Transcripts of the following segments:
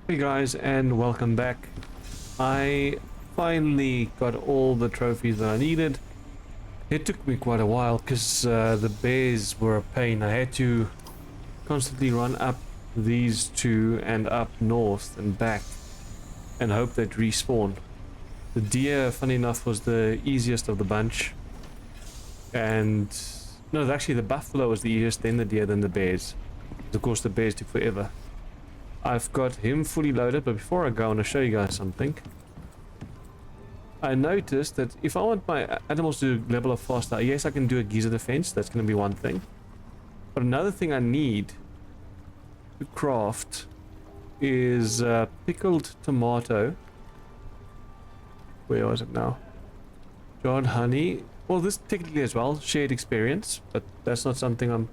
Hey guys, and welcome back. I finally got all the trophies that I needed. It took me quite a while because the bears were a pain. I had to constantly run up these two and up north and back and hope they'd respawn. The deer, funny enough, was the easiest of the bunch. And no, actually the buffalo was the easiest, then the deer, then the bears. Of course the bears took forever. I've got him fully loaded, but before I go, I want to show you guys something. I noticed that if I want my animals to level up faster, yes, I can do a geyser defense. That's going to be one thing. But another thing I need to craft is pickled tomato. Where was it now? Jarred honey. Well, this technically as well, shared experience, but that's not something I'm...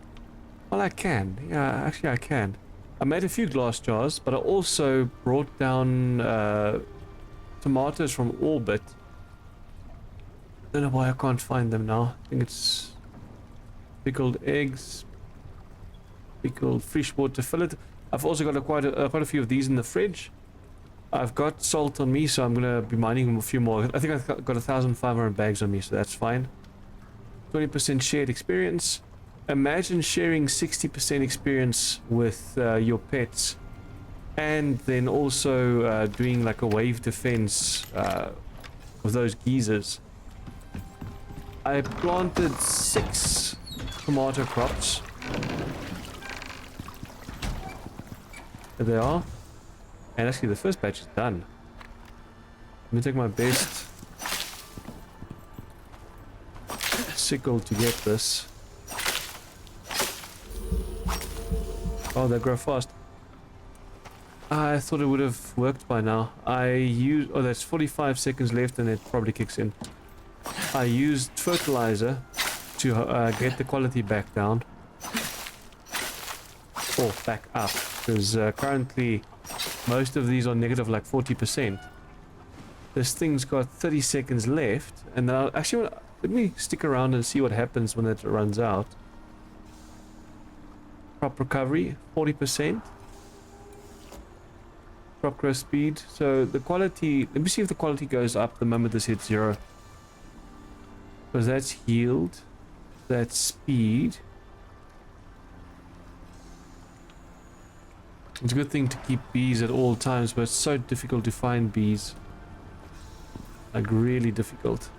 Well, I can. Yeah, actually I can. I made a few glass jars, but I also brought down tomatoes from Orbit. I don't know why I can't find them now. I think it's pickled eggs, pickled freshwater fillet. I've also got quite a few of these in the fridge. I've got salt on me, so I'm going to be mining a few more. I think I've got 1,500 bags on me, so that's fine. 20% shared experience. Imagine sharing 60% experience with your pets and then also doing like a wave defense with those geezers. I planted 6 tomato crops. There they are. And actually the first batch is done. Let me take my best sickle to get this. Oh, they grow fast. I thought it would have worked by now. Oh, that's 45 seconds left and it probably kicks in. I used fertilizer to get the quality back down. Or back up. Because currently most of these are negative like 40%. This thing's got 30 seconds left. And now, actually, let me stick around and see what happens when it runs out. Crop recovery 40%, crop growth speed. So the quality, let me see if the quality goes up the moment this hits 0, because that's yield, that's speed. It's a good thing to keep bees at all times, but it's so difficult to find bees, like really difficult.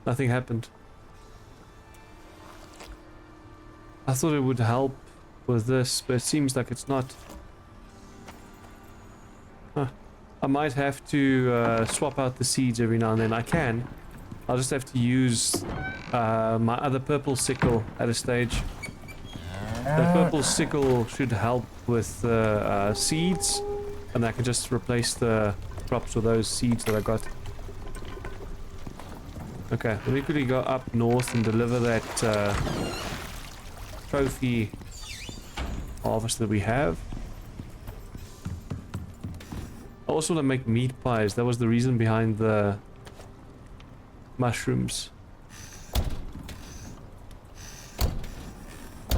Nothing happened. I thought it would help with this, but it seems like it's not. Huh. I might have to swap out the seeds every now and then. I can. I'll just have to use my other purple sickle at a stage. The purple sickle should help with seeds, and I can just replace the crops with those seeds that I got. Okay, let me quickly go up north and deliver that trophy harvest that we have. I also want to make meat pies. That was the reason behind the mushrooms.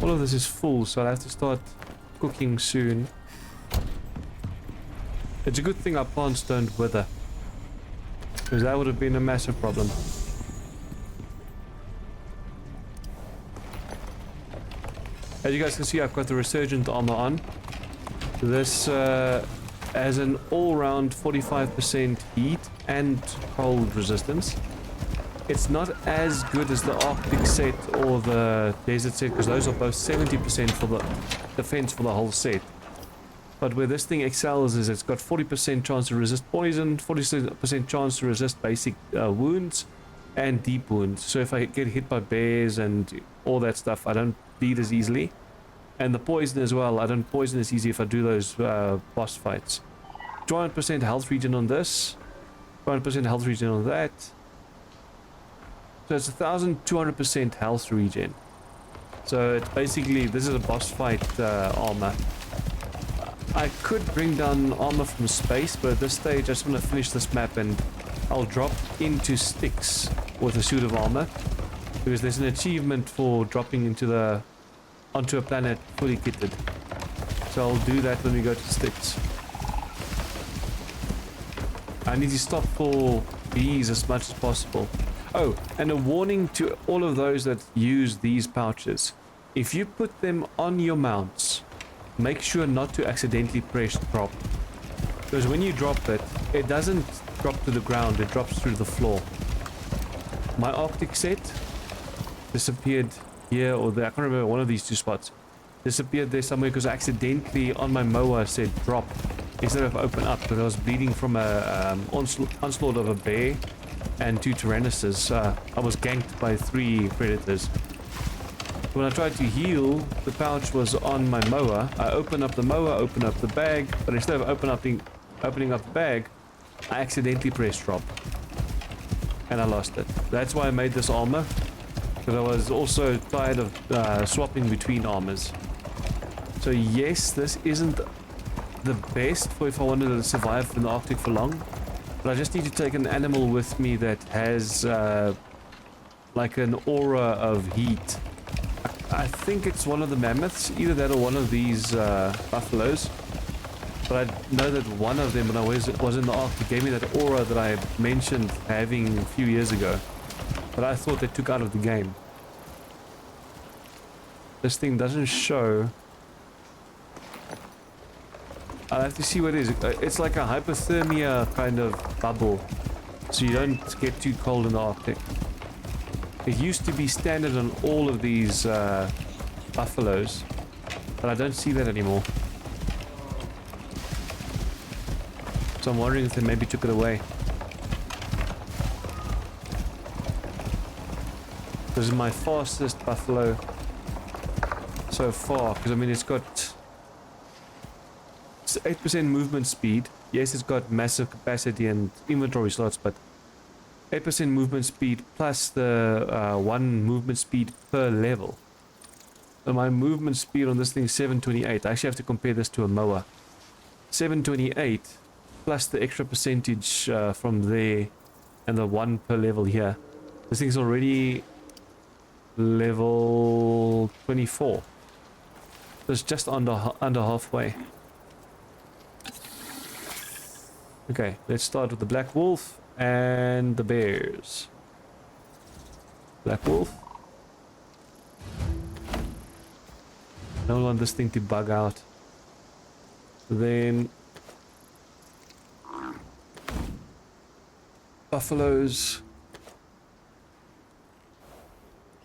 All of this is full, so I'll have to start cooking soon. It's a good thing our plants don't wither, because that would have been a massive problem. As you guys can see, I've got the resurgent armor on. This has an all-round 45% heat and cold resistance. It's not as good as the Arctic set or the desert set, because those are both 70% for the defense for the whole set. But where this thing excels is it's got 40% chance to resist poison, 40% chance to resist basic wounds, and deep wounds. So if I get hit by bears and all that stuff, I don't bleed as easily. And the poison as well, I don't poison as easy if I do those boss fights. 200% health regen on this, 200% health regen on that. So it's 1,200% health regen. So it's basically, this is a boss fight armor. I could bring down armor from space, but at this stage I just want to finish this map and I'll drop into sticks with a suit of armor. Because there's an achievement for dropping onto a planet fully kitted. So I'll do that when we go to sticks. I need to stop for bees as much as possible. Oh, and a warning to all of those that use these pouches. If you put them on your mounts, make sure not to accidentally press drop. Because when you drop it, it doesn't drop to the ground, it drops through the floor. My Arctic set disappeared here or there. I can't remember, one of these two spots. Disappeared there somewhere because I accidentally on my mower said drop instead of open up, because I was bleeding from a onslaught of a bear and 2 tyrannosaurs. I was ganked by 3 predators. When I tried to heal, the pouch was on my mower. I opened up the mower, opened up the bag, but instead of opening up the bag, I accidentally pressed drop. And I lost it. That's why I made this armor, because I was also tired of swapping between armors. So yes, this isn't the best for if I wanted to survive in the Arctic for long, but I just need to take an animal with me that has like an aura of heat. I think it's one of the mammoths, either that or one of these buffaloes. But I know that one of them, when I was in the Arctic, gave me that aura that I mentioned having a few years ago. But I thought they took out of the game. This thing doesn't show. I'll have to see what it is. It's like a hypothermia kind of bubble, so you don't get too cold in the Arctic. It used to be standard on all of these buffaloes, but I don't see that anymore. So I'm wondering if they maybe took it away. This is my fastest buffalo so far, because I mean it's got 8% movement speed. Yes, it's got massive capacity and inventory slots, but 8% movement speed plus the 1 movement speed per level. So my movement speed on this thing is 728. I actually have to compare this to a mower. 728 plus the extra percentage from there and the 1 per level here. This thing's already level 24. So it's just under halfway. Okay, let's start with the black wolf and the bears. Black wolf. Don't want this thing to bug out. Then buffaloes.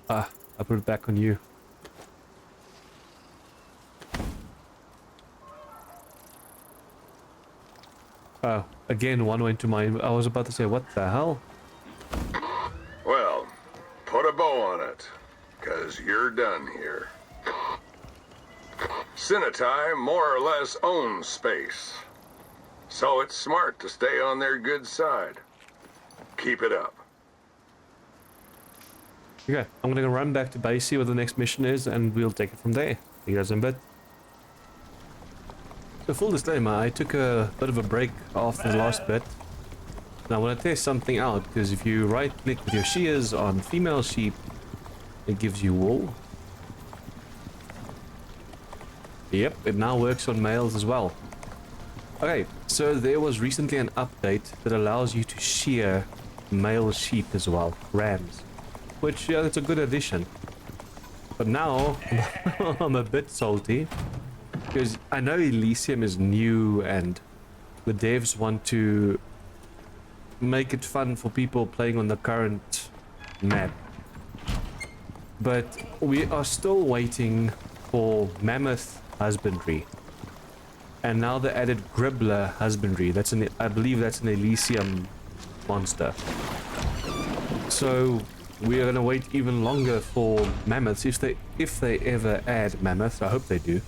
I put it back on you. Oh, again, one went to mine. I was about to say, what the hell? Well, put a bow on it, 'cause you're done here. Cinetai more or less owns space, so it's smart to stay on their good side. Keep it up. Okay, I'm gonna run back to base, see what the next mission is, and we'll take it from there. See you guys in a bit. So full disclaimer, I took a bit of a break after the last bit. Now I want to test something out, because if you right click with your shears on female sheep, it gives you wool. Yep, it now works on males as well. Okay, so there was recently an update that allows you to shear male sheep as well, rams. Which, yeah, that's a good addition. But now, I'm a bit salty. Because I know Elysium is new and the devs want to make it fun for people playing on the current map. But we are still waiting for mammoth husbandry. And now they added gribbler husbandry. I believe that's an Elysium monster. So we are going to wait even longer for mammoths if they ever add mammoths. I hope they do.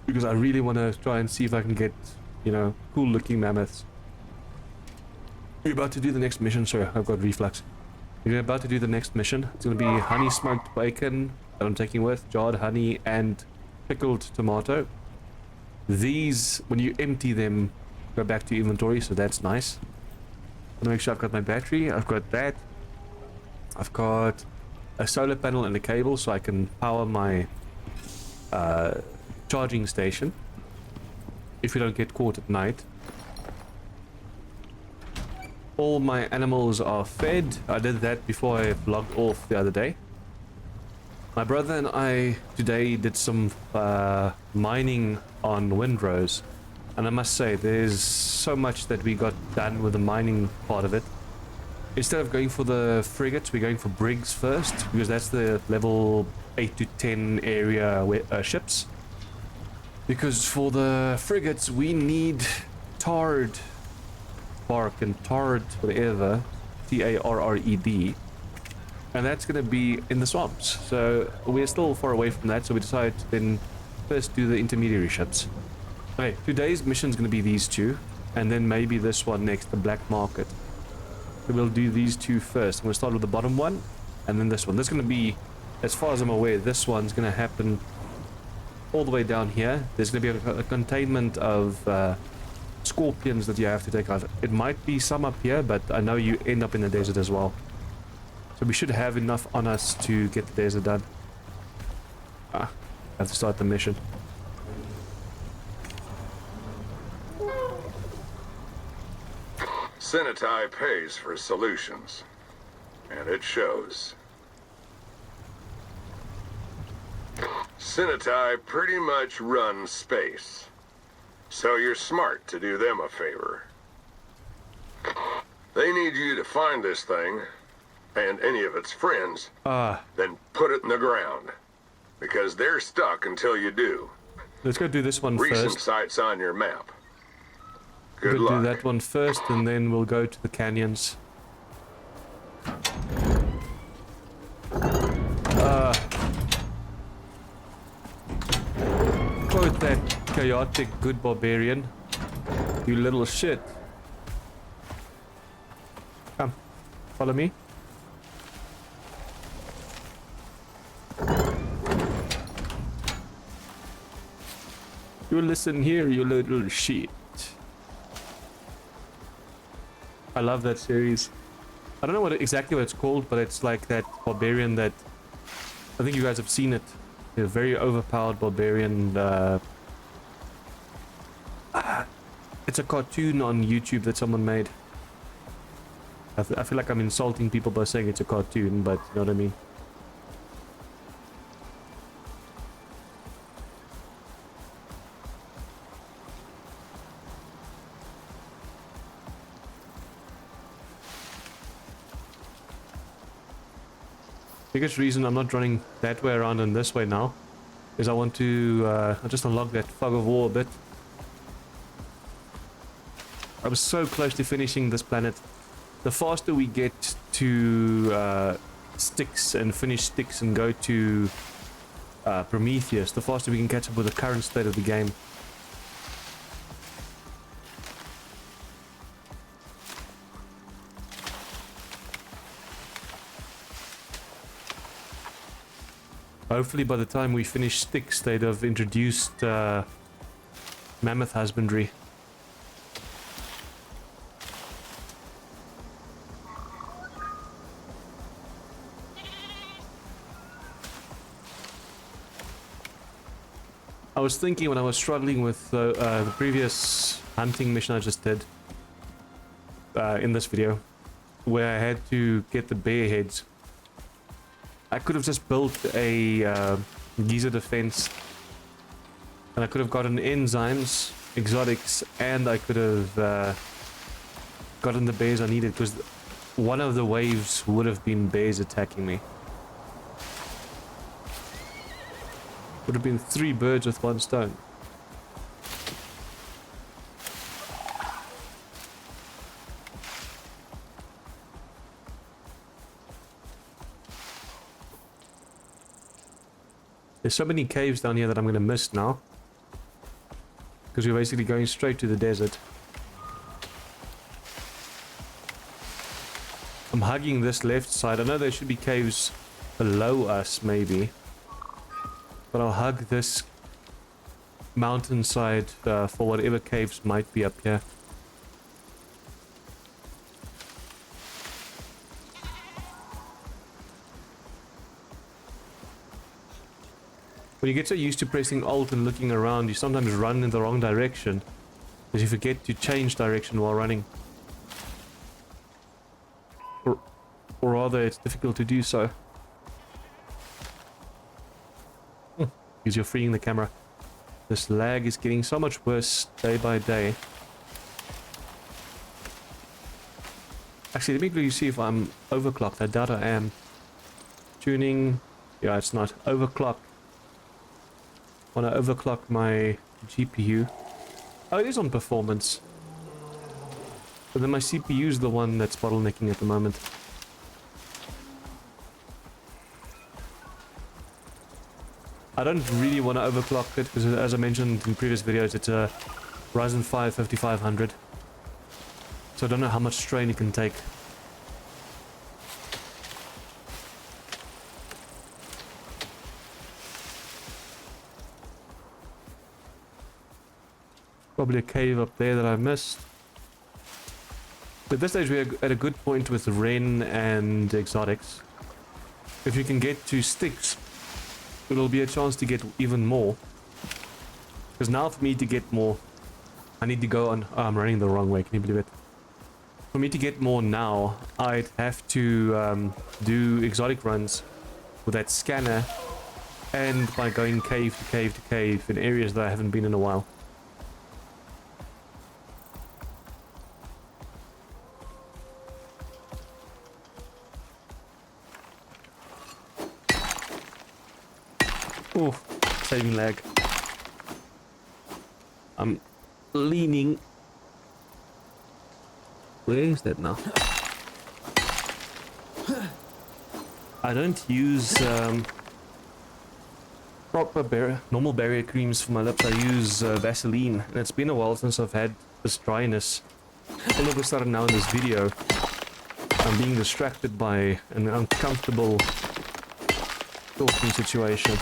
Because I really want to try and see if I can get, you know, cool looking mammoths. We're about to do the next mission. Sorry, I've got reflux. We're about to do the next mission. It's going to be honey smoked bacon that I'm taking with, jarred honey and pickled tomato. These, when you empty them, go back to inventory, so that's nice. I'm going to make sure I've got my battery. I've got that. I've got a solar panel and a cable so I can power my charging station if we don't get caught at night. All my animals are fed. I did that before I logged off the other day. My brother and I today did some mining on Windrose, and I must say there's so much that we got done with the mining part of it. Instead of going for the frigates, we're going for brigs first, because that's the level 8 to 10 area ships. Because for the frigates we need tarred bark and tarred whatever, Tarred, and that's going to be in the swamps. So we're still far away from that, so we decided to then first do the intermediary ships. Okay, today's mission is going to be these two, and then maybe this one next, the black market. So we'll do these two first. I'm going to start with the bottom one, and then this one. This is going to be, as far as I'm aware, this one's going to happen all the way down here. There's going to be a containment of scorpions that you have to take out. It might be some up here, but I know you end up in the desert as well. So we should have enough on us to get the desert done. I have to start the mission. Senatai pays for solutions, and it shows. Senatai pretty much run space, so you're smart to do them a favor. They need you to find this thing, and any of its friends, then put it in the ground, because they're stuck until you do. Let's go do this one Recent first. sites on your map. Good We'll luck. do that one first, and then we'll go to the canyons. Quote that chaotic good barbarian. You little shit. Come, follow me. You listen here, you little shit. I love that series. I don't know exactly what it's called, but it's like that barbarian that I think you guys have seen it. A very overpowered barbarian. It's a cartoon on YouTube that someone made. I feel like I'm insulting people by saying it's a cartoon, but you know what I mean. Biggest reason I'm not running that way around and this way now is I want to I just unlock that fog of war a bit. I was so close to finishing this planet. The faster we get to Styx and finish Styx and go to Prometheus, the faster we can catch up with the current state of the game. Hopefully by the time we finish Styx, they'd have introduced mammoth husbandry. I was thinking when I was struggling with the previous hunting mission I just did in this video, where I had to get the bear heads. I could have just built a geyser defense, and I could have gotten enzymes, exotics, and I could have gotten the bears I needed, because one of the waves would have been bears attacking me. Would have been 3 birds with 1 stone. There's so many caves down here that I'm going to miss now, because we're basically going straight to the desert. I'm hugging this left side. I know there should be caves below us maybe, but I'll hug this mountainside for whatever caves might be up here. When you get so used to pressing Alt and looking around, you sometimes run in the wrong direction. Because you forget to change direction while running. Or rather, it's difficult to do so. Because you're freeing the camera. This lag is getting so much worse day by day. Actually, let me quickly see if I'm overclocked. I doubt I am. Tuning. Yeah, it's not. Overclock. Want to overclock my GPU. Oh, it is on performance. But then my CPU is the one that's bottlenecking at the moment. I don't really want to overclock it because, as I mentioned in previous videos, it's a Ryzen 5 5500. So I don't know how much strain it can take. Probably a cave up there that I missed. At this stage we're at a good point with Ren and exotics. If you can get to sticks, it'll be a chance to get even more. Because now for me to get more, I need to go on... Oh, I'm running the wrong way, can you believe it? For me to get more now, I'd have to do exotic runs with that scanner and by going cave to cave to cave in areas that I haven't been in a while. Oh, saving lag. I'm leaning. Where is that now? I don't use proper normal barrier creams for my lips. I use Vaseline, and it's been a while since I've had this dryness. All of a sudden now in this video, I'm being distracted by an uncomfortable talking situation.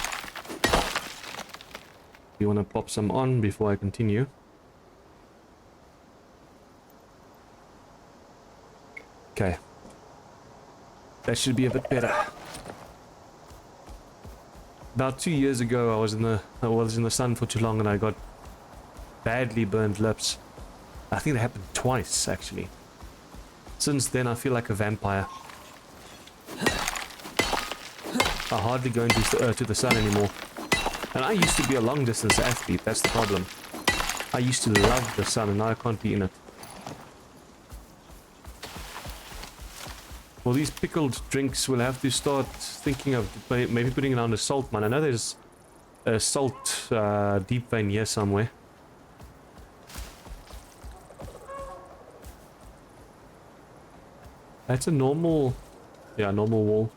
You want to pop some on before I continue? Okay. That should be a bit better. About 2 years ago, I was in the sun for too long and I got badly burned lips. I think that happened twice, actually. Since then, I feel like a vampire. I hardly go into the sun anymore. And I used to be a long-distance athlete, that's the problem. I used to love the sun and now I can't be in it. Well, these pickled drinks will have to start thinking of maybe putting it on a salt mine. I know there's a salt deep vein here somewhere. That's a normal... Yeah, normal wall.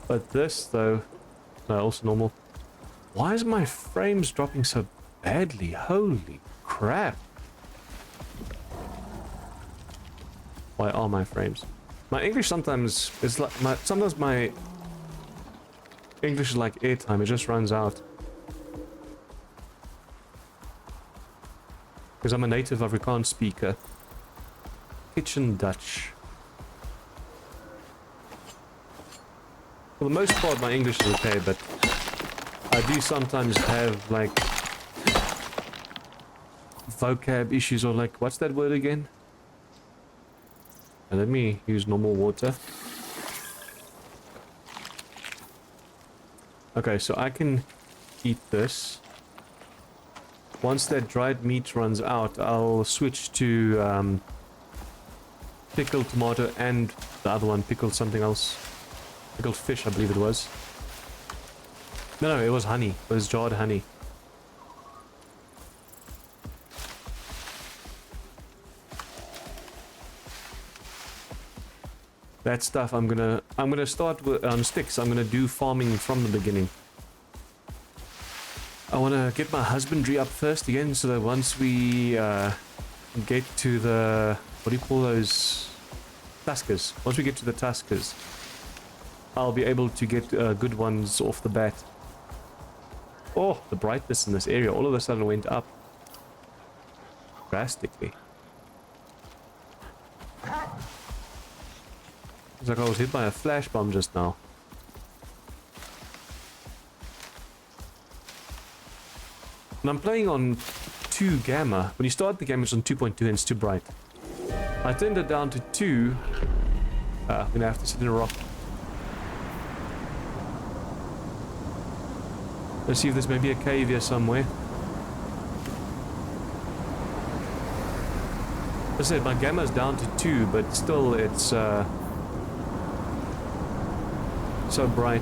But this, though... No, also normal. Why is my frames dropping so badly? Holy crap. Why are my frames? My English sometimes is like sometimes my English is like airtime, it just runs out. Because I'm a native Afrikaans speaker. Kitchen Dutch. For the most part my English is okay, but I do sometimes have like vocab issues or like, what's that word again? Let me use normal water. Okay, so I can eat this. Once that dried meat runs out, I'll switch to pickled tomato and the other one, pickled something else. Pickled fish, I believe it was. No, it was honey. It was jarred honey. That stuff I'm gonna start with on sticks. I'm gonna do farming from the beginning. I wanna get my husbandry up first again, so that once we get to the, what do you call those, tuskers? Once we get to the tuskers, I'll be able to get good ones off the bat. Oh, the brightness in this area all of a sudden went up drastically. It's like I was hit by a flash bomb just now. And I'm playing on 2 gamma. When you start the game, it's on 2.2 and it's too bright. I turned it down to 2. I'm gonna have to sit in a rock. Let's see if there's maybe a cave here somewhere. As I said, my gamma's down to 2, but still it's so bright.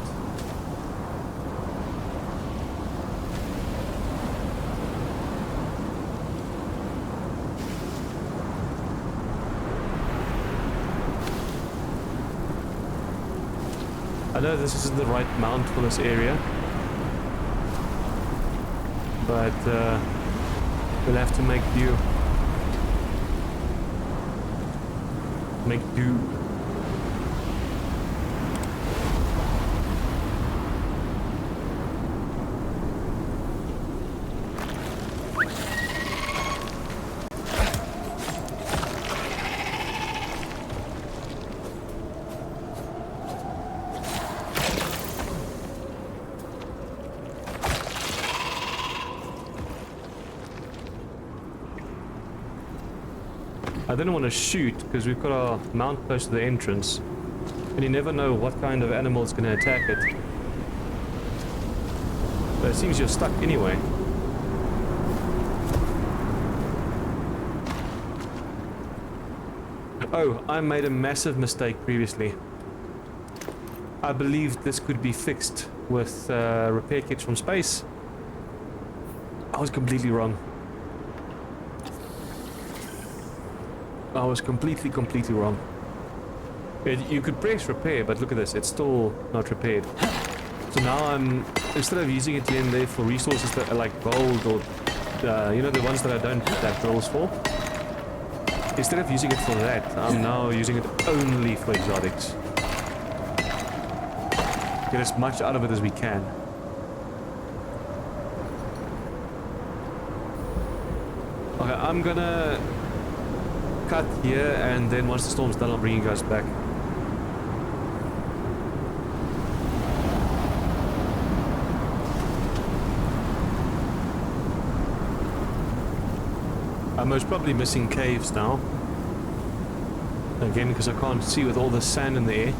I know this isn't the right mount for this area, but we'll have to make do. Make do. I didn't want to shoot because we've got our mount close to the entrance, and you never know what kind of animal is going to attack it. But it seems you're stuck anyway. Oh, I made a massive mistake previously. I believed this could be fixed with repair kits from space. I was completely wrong. I was completely wrong. You could press repair, but look at this, it's still not repaired. So now I'm, instead of using it here and there for resources that are like gold or, you know, the ones that I don't have drills for, instead of using it for that, I'm now using it only for exotics. Get as much out of it as we can. Okay, I'm gonna cut here, and then once the storm's done, I'll bring you guys back. I'm most probably missing caves now. Again, because I can't see with all the sand in the air.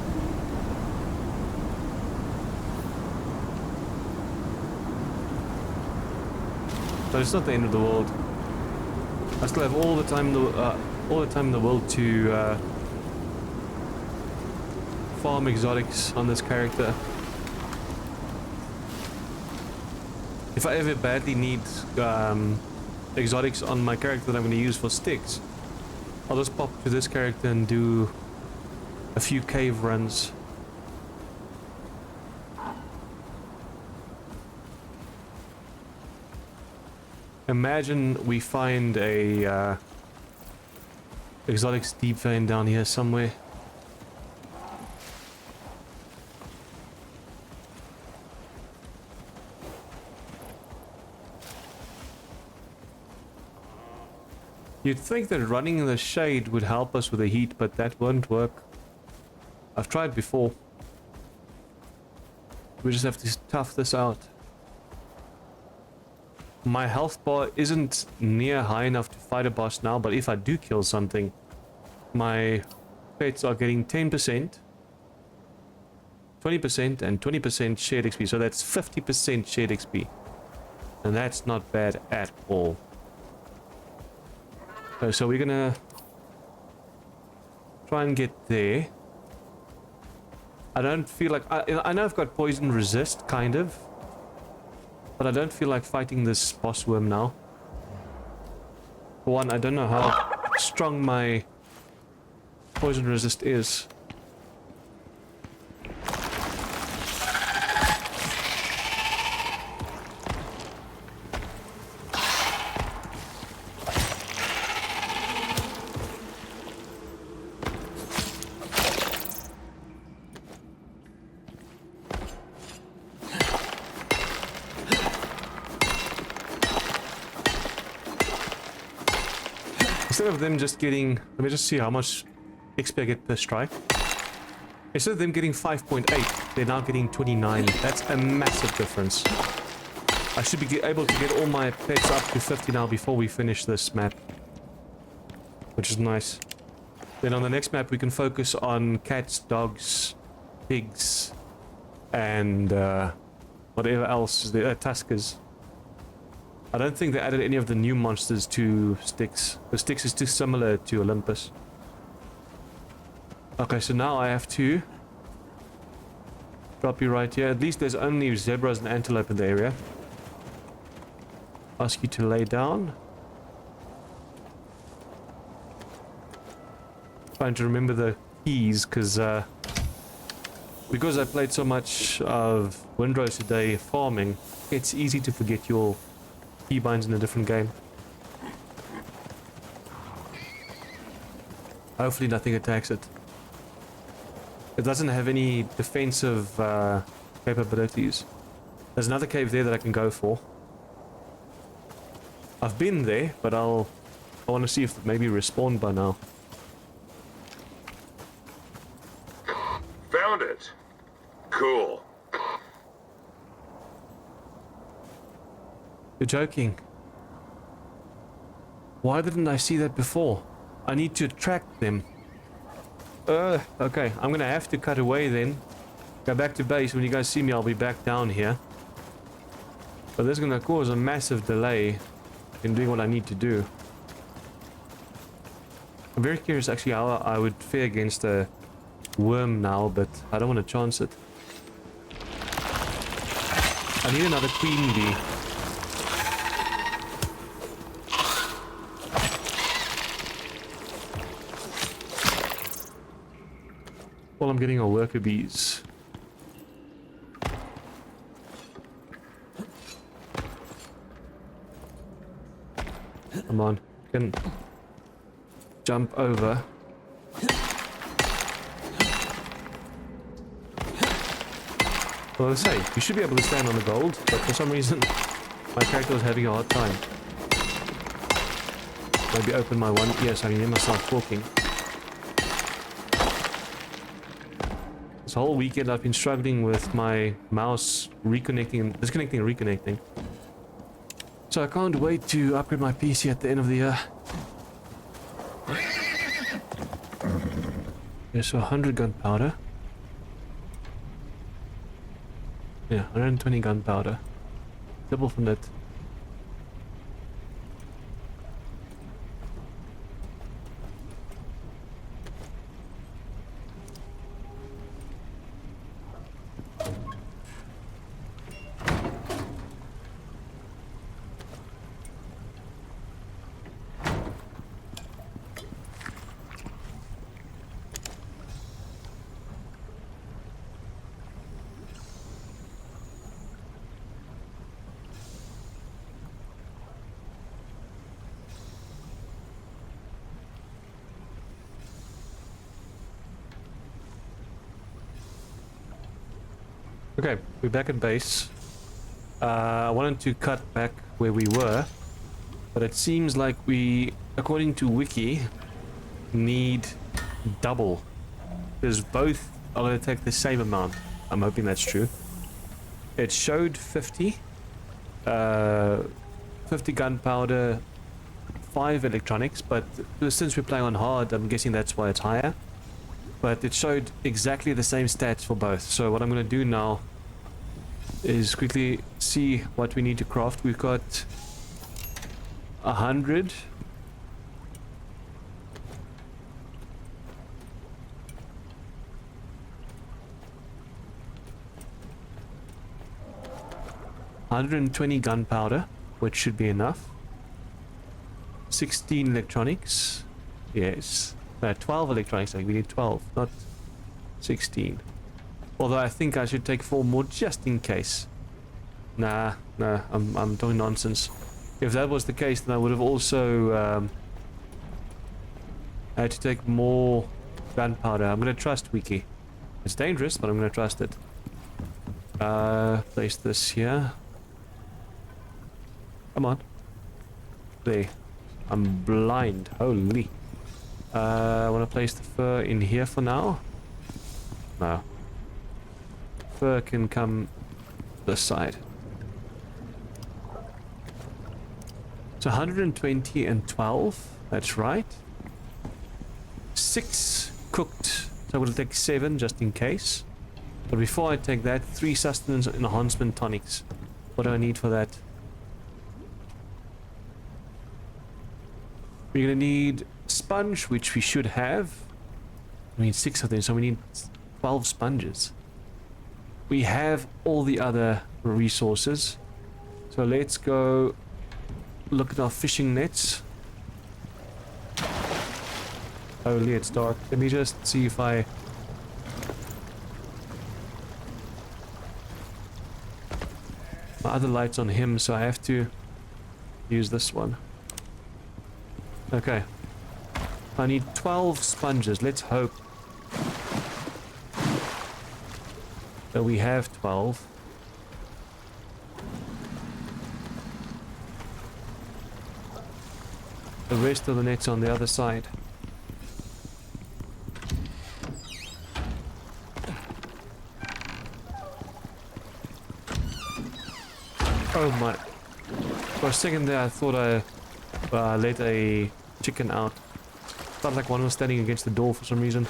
But it's not the end of the world. I still have all the time in the world to farm exotics on this character. If I ever badly need exotics on my character that I'm going to use for sticks, I'll just pop to this character and do a few cave runs. Imagine we find a exotics deep vein down here somewhere. You'd think that running in the shade would help us with the heat, but that won't work. I've tried before. We just have to tough this out. My health bar isn't near high enough to fight a boss now, but if I do kill something, my pets are getting 10%, 20% and 20% shared XP, so that's 50% shared XP. And that's not bad at all. So we're gonna try and get there. I don't feel like... I know I've got poison resist, kind of. But I don't feel like fighting this boss worm now. For one, I don't know how strong my poison resist is. Instead of them just getting, let me just see how much XP I get per strike. Instead of them getting 5.8, they're now getting 29. That's a massive difference. I should be able to get all my pets up to 50 now before we finish this map, which is nice. Then on the next map we can focus on cats, dogs, pigs, and whatever else is there. Tuskers. I don't think they added any of the new monsters to Styx. The Styx is too similar to Olympus. Okay, so now I have to drop you right here. At least there's only zebras and antelope in the area. Ask you to lay down. Trying to remember the keys because I played so much of Windrose today farming, it's easy to forget your keybinds in a different game. Hopefully nothing attacks it. It doesn't have any defensive capabilities. There's another cave there that I can go for. I've been there, but I want to see if it maybe respawned by now. Found it. Cool. You're joking. Why didn't I see that before? I need to attract them. Okay, I'm gonna have to cut away then. Go back to base. When you guys see me, I'll be back down here. But this is gonna cause a massive delay in doing what I need to do. I'm very curious actually how I would fare against a worm now, but I don't want to chance it. I need another queen bee. Well, I'm getting our worker bees. Come on, can jump over. Well, let's say, you should be able to stand on the gold, but for some reason, my character was having a hard time. Maybe open my one ear so I can hear myself talking. This whole weekend I've been struggling with my mouse reconnecting, disconnecting and reconnecting. So I can't wait to upgrade my PC at the end of the year. Yeah, so 100 gunpowder. Yeah, 120 gunpowder. Double from that. Okay, we're back at base. I wanted to cut back where we were, but it seems like we, according to Wiki, need double. Because both are going to take the same amount. I'm hoping that's true. It showed 50. 50 gunpowder, 5 electronics, but since we're playing on hard, I'm guessing that's why it's higher. But it showed exactly the same stats for both. So what I'm going to do now is quickly see what we need to craft. We've got 100. $120 gunpowder, which should be enough. 16 electronics. Yes. 12 electronics. We need 12, not 16. Although I think I should take 4 more just in case. Nah, I'm doing nonsense. If that was the case, then I would have also had to take more gunpowder. I'm going to trust Wiki. It's dangerous, but I'm going to trust it. Place this here. Come on. There. I'm blind. Holy. I want to place the fur in here for now. No. Fur can come this side. So 120 and 12. That's right. 6 cooked. So we'll take 7 just in case. But before I take that, 3 sustenance enhancement tonics. What do I need for that? We're gonna need sponge, which we should have. We need 6 of them, so we need 12 sponges. We have all the other resources. So let's go look at our fishing nets. Holy, it's dark. Let me just see if I... My other light's on him, so I have to use this one. Okay. I need 12 sponges. Let's hope that we have 12. The rest of the net's on the other side. Oh my. For a second there I thought I let a chicken out. Felt like one was standing against the door for some reason.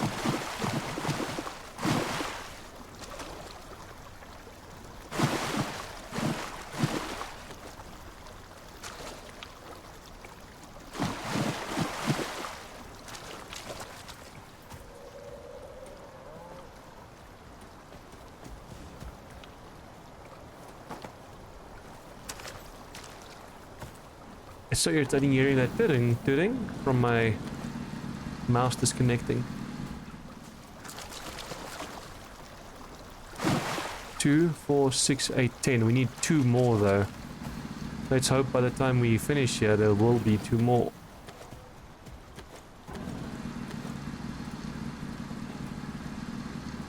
It's so irritating hearing that tooting from my mouse disconnecting. 2, 4, 6, 8, 10. We need 2 more though. Let's hope by the time we finish here there will be 2 more.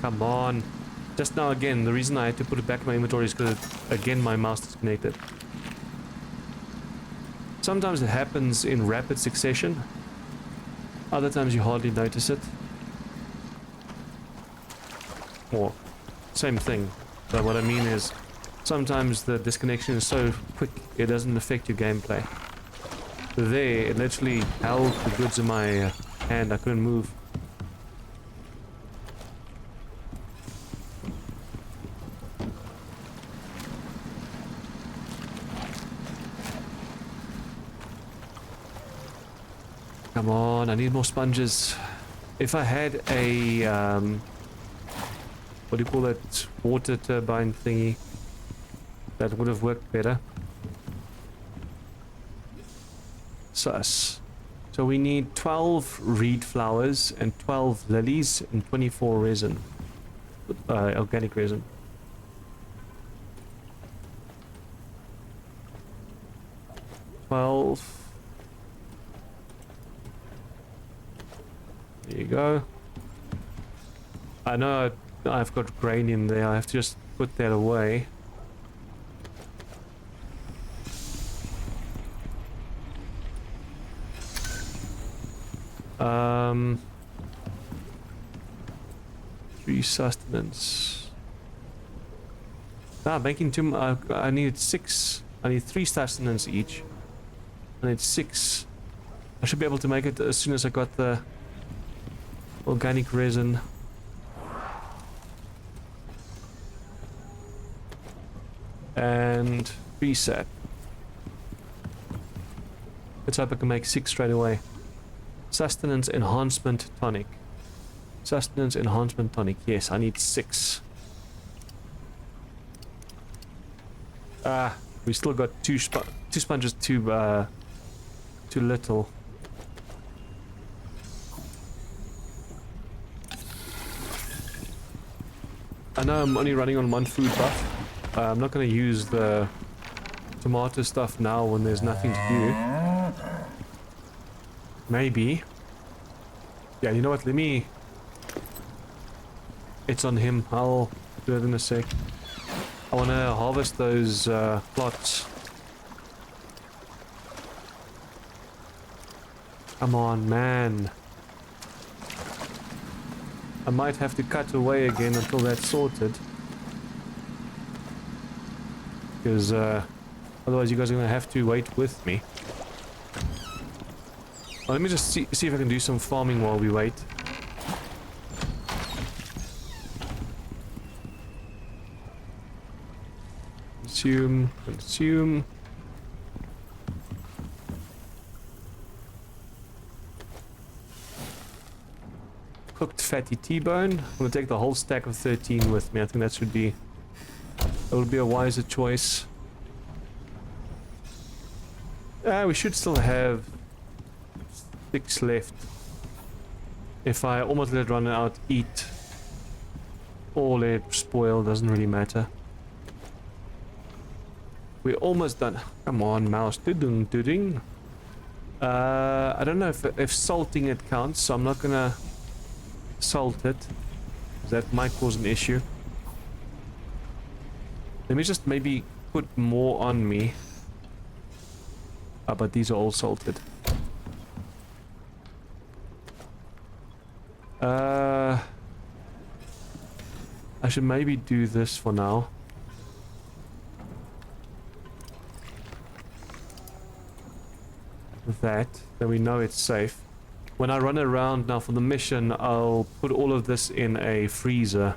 Come on. Just now again, the reason I had to put it back in my inventory is because again my mouse disconnected. Sometimes it happens in rapid succession. Other times you hardly notice it. Or same thing. But what I mean is sometimes the disconnection is so quick it doesn't affect your gameplay. There, it literally held the goods in my hand. I couldn't move. Come on, I need more sponges. If I had a, what do you call that, water turbine thingy, that would have worked better. Sus. So we need 12 reed flowers and 12 lilies and 24 resin. Organic resin. There you go. I know I've got grain in there. I have to just put that away. Three sustenance. Making too much. I need 6. I need 3 sustenance each. I need 6. I should be able to make it as soon as I got the organic resin. And reset. Let's hope I can make 6 straight away. Sustenance enhancement tonic. Sustenance enhancement tonic. Yes, I need 6. We still got 2 sponges too little. I know I'm only running on 1 food buff. I'm not going to use the tomato stuff now when there's nothing to do. Maybe. Yeah, you know what? Let me... It's on him. I'll do it in a sec. I want to harvest those plots. Come on, man. I might have to cut away again until that's sorted. Because otherwise you guys are going to have to wait with me. Let me just see if I can do some farming while we wait. Consume, consume. Cooked fatty T-bone. I'm gonna take the whole stack of 13 with me. I think that would be a wiser choice. We should still have 6 left. If I almost let it run out, eat or let it spoil, doesn't really matter. We're almost done. Come on, mouse. Ding. I don't know if salting it counts, so I'm not gonna salt it. That might cause an issue. Let me just maybe put more on me. But these are all salted. I should maybe do this for now. That, then we know it's safe. When I run around now for the mission, I'll put all of this in a freezer.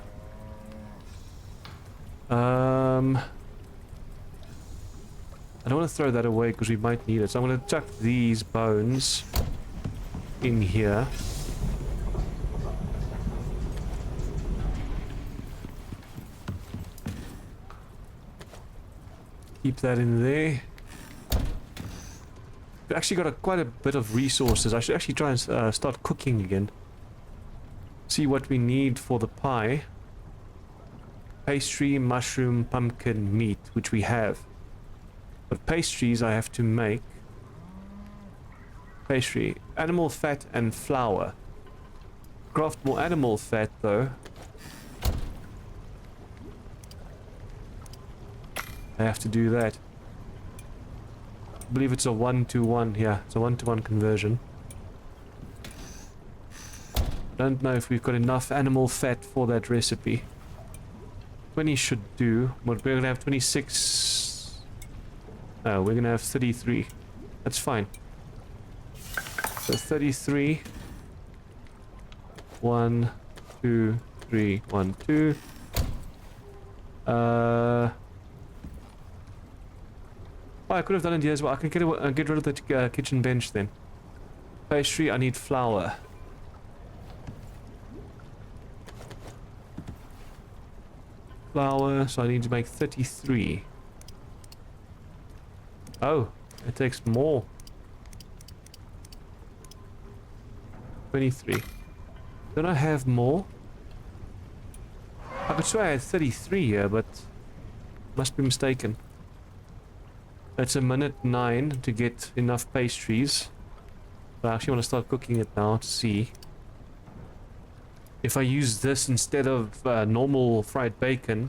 I don't want to throw that away because we might need it. So I'm going to chuck these bones in here. Keep that in there. We've actually got quite a bit of resources. I should actually try and start cooking again. See what we need for the pie. Pastry, mushroom, pumpkin, meat, which we have. But pastries I have to make. Pastry, animal fat and flour. Craft more animal fat though. I have to do that. I believe it's a 1-to-1. Yeah, it's a 1-to-1 conversion. Don't know if we've got enough animal fat for that recipe. 20 should do. But we're gonna have 26. Oh, we're gonna have 33. That's fine. So 33. 1, 2, 3, 1, 2. Oh, I could have done it here as well. I can get rid of the kitchen bench then. Pastry, I need flour. Flour, so I need to make 33. Oh, it takes more. 23. Don't I have more? I could swear I had 33 here, but must be mistaken. It's a minute 9 to get enough pastries. I actually want to start cooking it now to see. If I use this instead of normal fried bacon,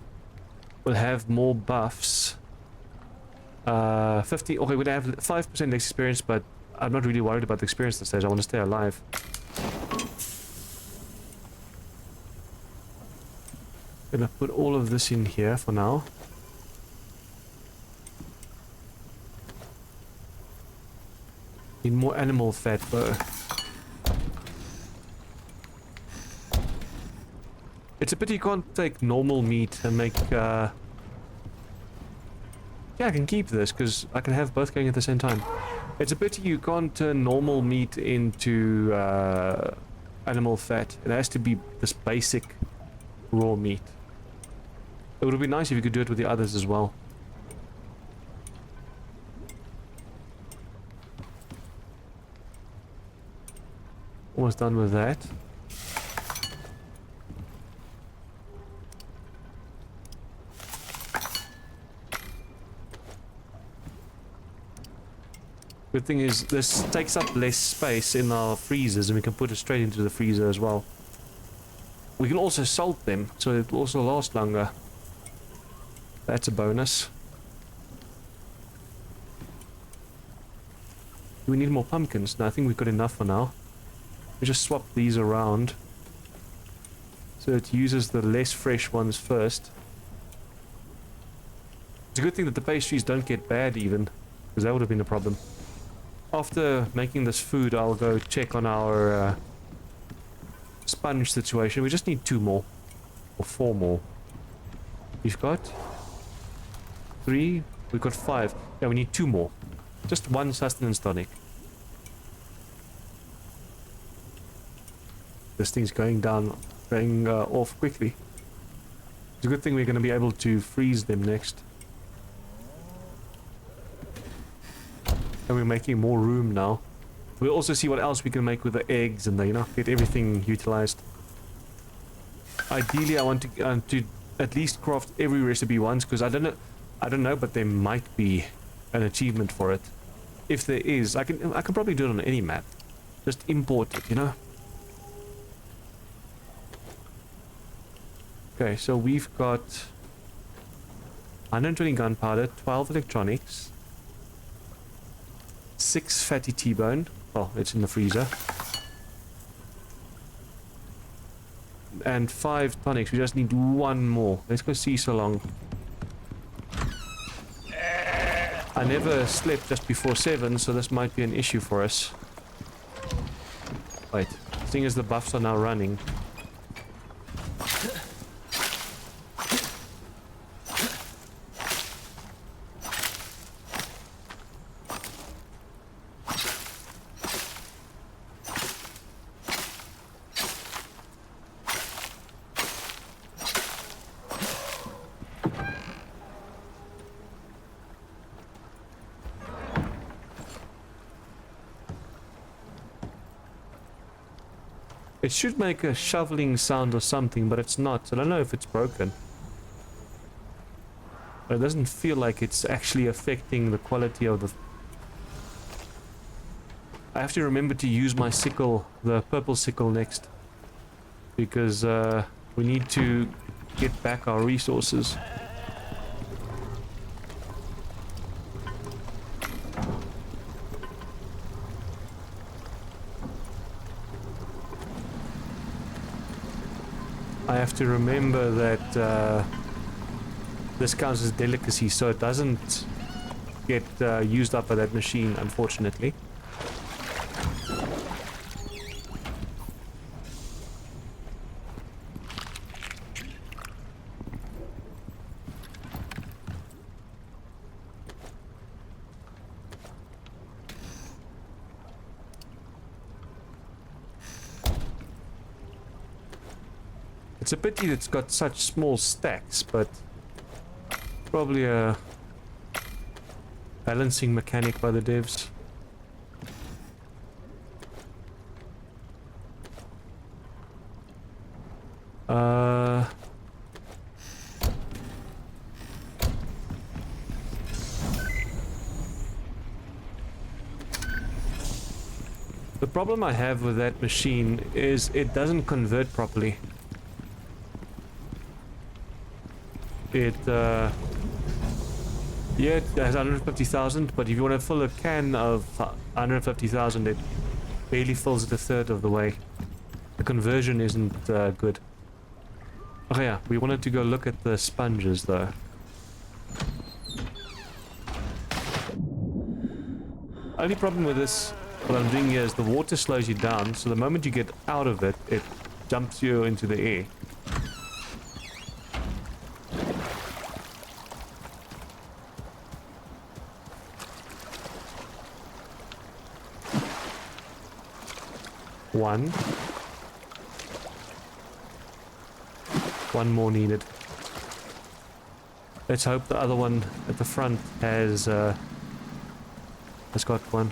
we'll have more buffs. 50. Okay, we'll have 5% less experience, but I'm not really worried about the experience this stage. I want to stay alive. Gonna put all of this in here for now. Need more animal fat though. It's a pity you can't take normal meat and make yeah, I can keep this because I can have both going at the same time. It's a pity you can't turn normal meat into animal fat. It has to be this basic raw meat. It would be nice if you could do it with the others as well. Almost done with that. Good thing is this takes up less space in our freezers and we can put it straight into the freezer as well. We can also salt them so it will also last longer. That's a bonus. Do we need more pumpkins? No, I think we've got enough for now. We just swap these around so it uses the less fresh ones first. It's a good thing that the pastries don't get bad even, because that would have been a problem. after making this food, I'll go check on our sponge situation. We just need 2 more. Or 4 more. We've got 3. We've got 5. Yeah, we need 2 more. Just 1 sustenance tonic. This thing's going off quickly. It's a good thing we're going to be able to freeze them next. And we're making more room now. We'll also see what else we can make with the eggs and the, get everything utilized. Ideally, I want to at least craft every recipe once, because I don't know, but there might be an achievement for it. If there is, I can probably do it on any map. Just import it, Okay, so we've got 120 gunpowder, 12 electronics, 6 fatty T-bone. Oh, it's in the freezer. And 5 tonics. We just need 1 more. Let's go see so long. I never slept just before 7, so this might be an issue for us. Wait, seeing as the buffs are now running. It should make a shoveling sound or something, but it's not. So I don't know if it's broken. But it doesn't feel like it's actually affecting the quality of the... I have to remember to use my sickle, the purple sickle next. Because we need to get back our resources. I have to remember that this counts as delicacy, so it doesn't get used up by that machine, unfortunately. It's a pity it's got such small stacks, but probably a balancing mechanic by the devs. The problem I have with that machine is it doesn't convert properly. It, yeah, it has 150,000, but if you want to fill a can of 150,000, it barely fills it a third of the way. The conversion isn't good. Okay, yeah, we wanted to go look at the sponges, though. Only problem with this, what I'm doing here, is the water slows you down, so the moment you get out of it, it jumps you into the air. One more needed. Let's hope the other one at the front has got one.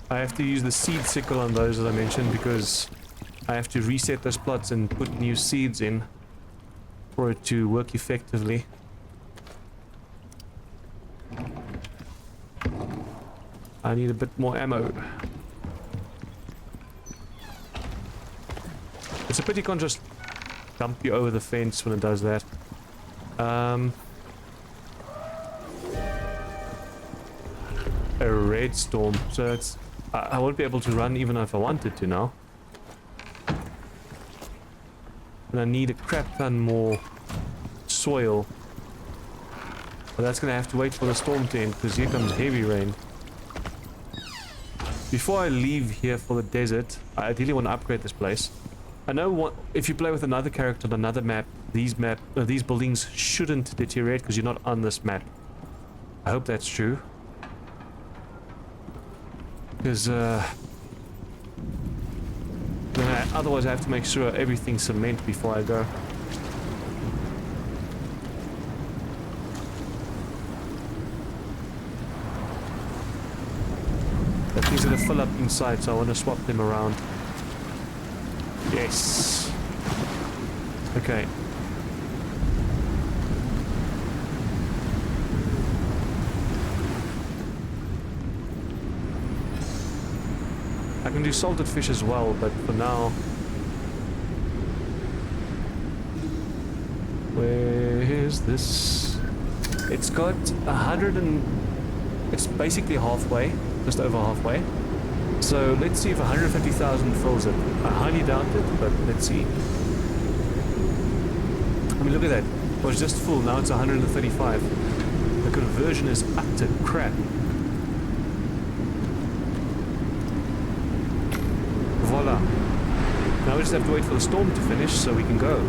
I have to use the seed sickle on those, as I mentioned, because I have to reset those plots and put new seeds in for it to work effectively. I need a bit more ammo. It's a pity you can't just dump you over the fence when it does that. A red storm, so it's I won't be able to run even if I wanted to now. And I need a crap ton more soil. But that's going to have to wait for the storm to end, because here comes heavy rain. Before I leave here for the desert, I ideally want to upgrade this place. I know if you play with another character on another map, these buildings shouldn't deteriorate because you're not on this map. I hope that's true. Because otherwise I have to make sure everything's cement before I go. That thing's gonna fill up inside, so I want to swap them around. Yes. Okay. I can do salted fish as well, but for now... Where is this? It's got 100 and... It's basically halfway, just over halfway. So let's see if 150,000 fills it. I highly doubt it, but let's see. I mean, look at that. It was just full, now it's 135. The conversion is utter crap. Voila. Now we just have to wait for the storm to finish so we can go.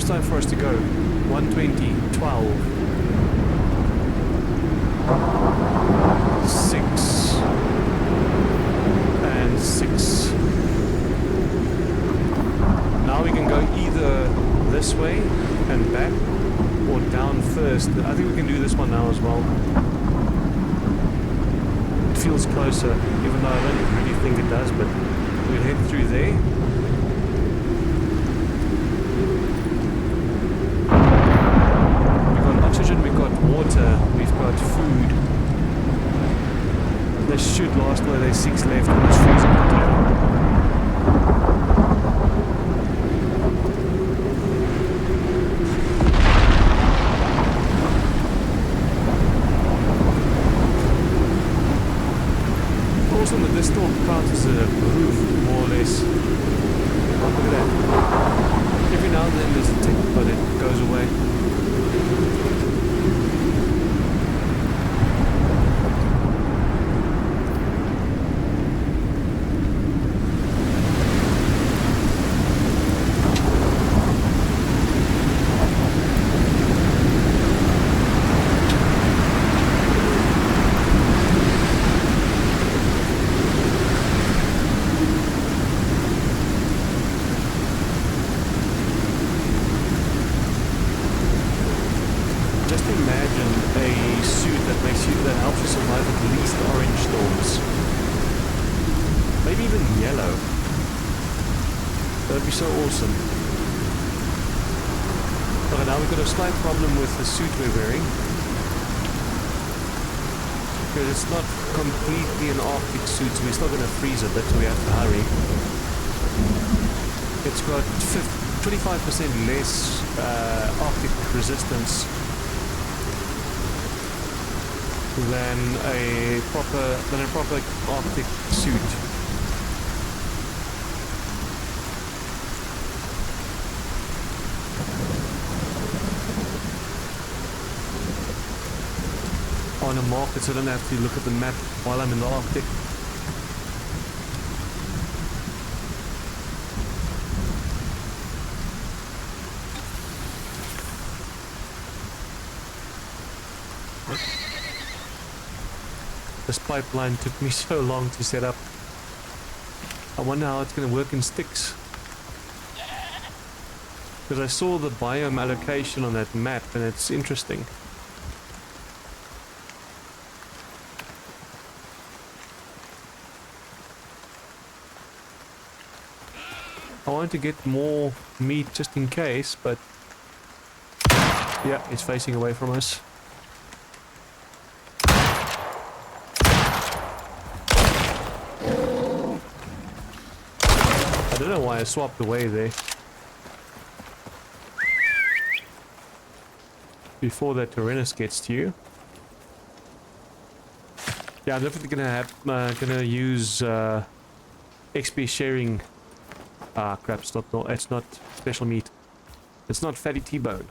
Time for us to go. 120, 12, 6, and 6. Now we can go either this way and back or down first. I think we can do this one now as well. It feels closer, even though I don't really think it does, but we'll head through there. We've got water, we've got food. This should last where there's 6 left and it's freezing container. Also that this still counts as a roof, more or less. Oh, look at that. Every now and then there's a tick, but it goes away. Just imagine a suit that helps you survive at least orange storms. Maybe even yellow. That'd be so awesome. Okay, now we've got a slight problem with the suit we're wearing. Because it's not completely an Arctic suit, so we're still going to freeze a bit, so we have to hurry. It's got 25% less Arctic resistance than a proper Arctic suit. On a market, so I don't have to look at the map while I'm in the Arctic. This pipeline took me so long to set up. I wonder how it's going to work in sticks. Because I saw the biome allocation on that map and it's interesting. I want to get more meat just in case, but yeah, it's facing away from us. I don't know why I swapped away there. Before that Tyrannus gets to you. Yeah, I'm definitely gonna use XP sharing. Ah, crap! It's not special meat. It's not fatty T-bone.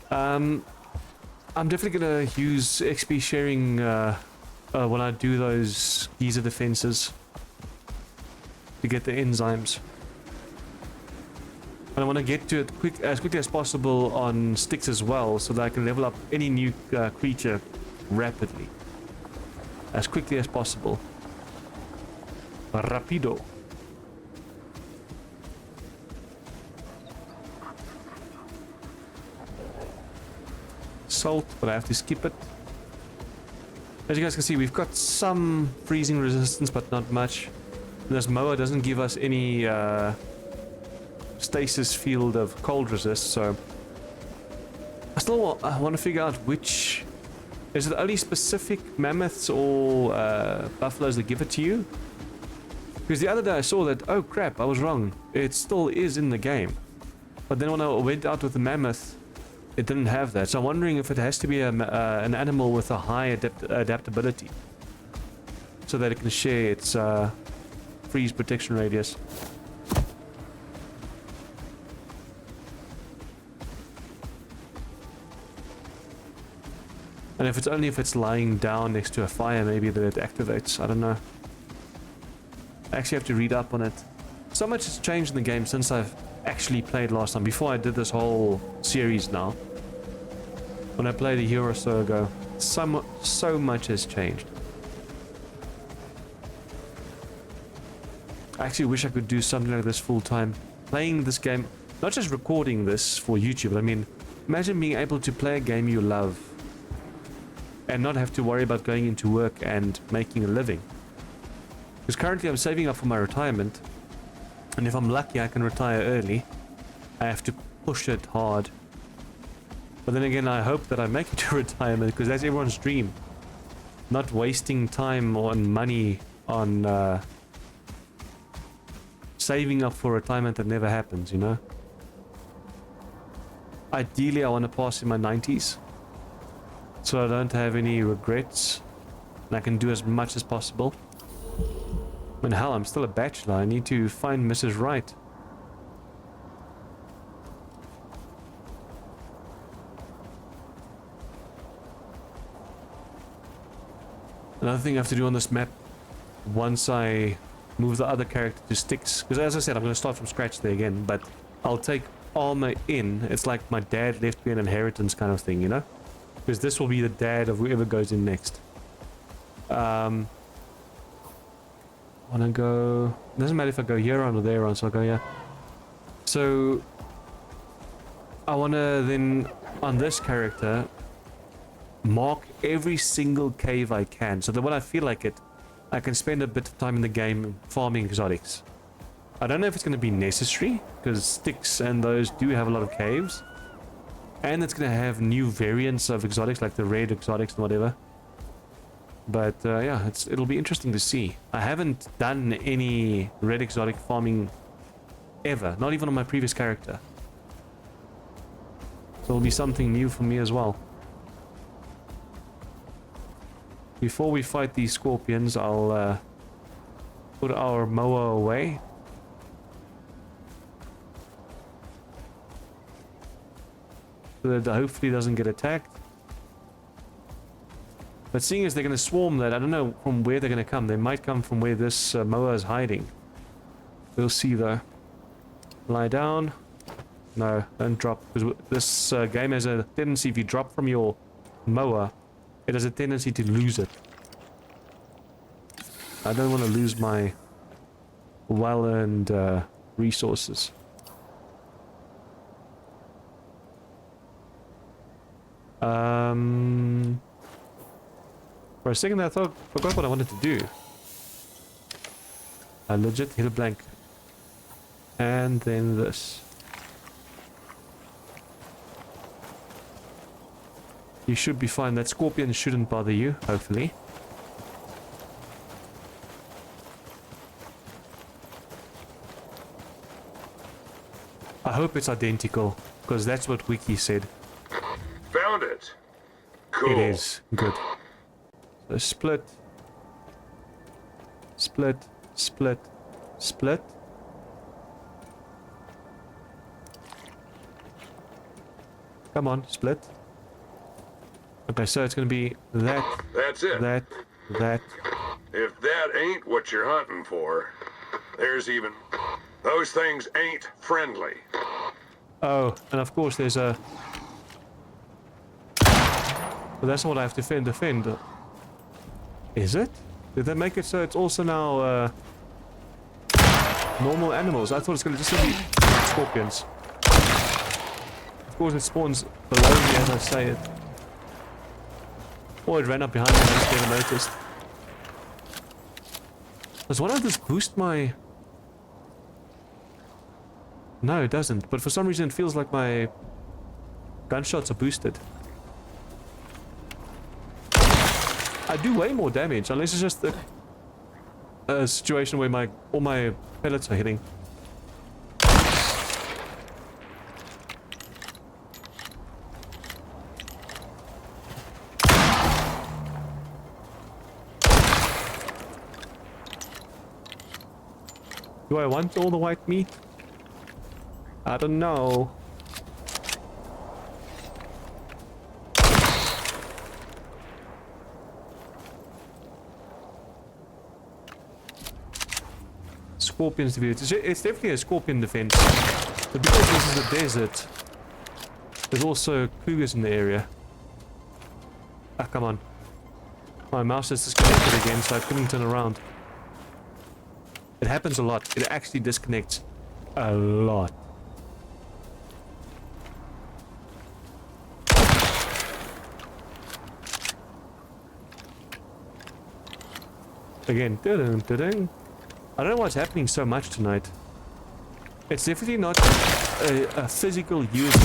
I'm definitely gonna use XP sharing when I do those geyser defenses to get the enzymes. And I want to get to it as quickly as possible on sticks as well, so that I can level up any new creature rapidly, as quickly as possible. Rapido. Salt, but I have to skip it. As you guys can see, we've got some freezing resistance, but not much. And this mower doesn't give us any stasis field of cold resist, so I still want to figure out which. Is it only specific mammoths or buffaloes that give it to you? Because the other day I saw that, oh crap, I was wrong. It still is in the game. But then when I went out with the mammoth, it didn't have that. So I'm wondering if it has to be an animal with a high adaptability, so that it can share its freeze protection radius. And if it's lying down next to a fire, maybe that it activates. I don't know. I actually have to read up on it. So much has changed in the game since I've actually played last time, before I did this whole series now. When I played a year or so ago, so much has changed. I actually wish I could do something like this full time. Playing this game, not just recording this for YouTube. I mean, imagine being able to play a game you love and not have to worry about going into work and making a living. Because currently I'm saving up for my retirement, and if I'm lucky I can retire early. I have to push it hard. But then again, I hope that I make it to retirement, because that's everyone's dream. Not wasting time on money on saving up for retirement that never happens, you know? Ideally, I want to pass in my 90s, so I don't have any regrets, and I can do as much as possible. I mean, hell, I'm still a bachelor. I need to find Mrs. Right. Another thing I have to do on this map, once I move the other character to sticks, because as I said, I'm going to start from scratch there again, but I'll take armor in. It's like my dad left me an inheritance kind of thing, you know? Because this will be the dad of whoever goes in next. I want to go... It doesn't matter if I go here on or there on, so I'll go here. So I want to then, on this character, mark every single cave I can, so that when I feel like it, I can spend a bit of time in the game farming exotics. I don't know if it's going to be necessary, because sticks and those do have a lot of caves. And it's going to have new variants of exotics, like the red exotics and whatever. But yeah, it'll be interesting to see. I haven't done any red exotic farming ever, not even on my previous character. So it'll be something new for me as well. Before we fight these scorpions, I'll put our mower away. So that hopefully doesn't get attacked. But seeing as they're going to swarm that, I don't know from where they're going to come. They might come from where this mower is hiding. We'll see though. Lie down. No, don't drop. Because this game has a tendency, if you drop from your mower, it has a tendency to lose it. I don't want to lose my well-earned resources. For a second I forgot what I wanted to do. I legit hit a blank. And then this. You should be fine. That scorpion shouldn't bother you, hopefully. I hope it's identical, because that's what Wiki said. Found it. Cool. It is. Good. So split. Split. Split. Split. Come on, split. Okay, so it's going to be that. That's it. That. If that ain't what you're hunting for, there's even... Those things ain't friendly. Oh, and of course there's a... But that's not what I have to defend. Is it? Did they make it so it's also now normal animals? I thought it's just going to be scorpions. Of course it spawns below me as I say it. Or it ran up behind me and I just never noticed. Does one of this boost my... No, it doesn't. But for some reason it feels like my gunshots are boosted. I do way more damage, unless it's just a situation where all my pellets are hitting. Do I want all the white meat? I don't know. Scorpions defense. It's definitely a scorpion defense. But because this is a desert, there's also cougars in the area. Ah, come on. My mouse is disconnected again, so I couldn't turn around. It happens a lot. It actually disconnects a lot. Again, ding. I don't know what's happening so much tonight. It's definitely not a physical USB.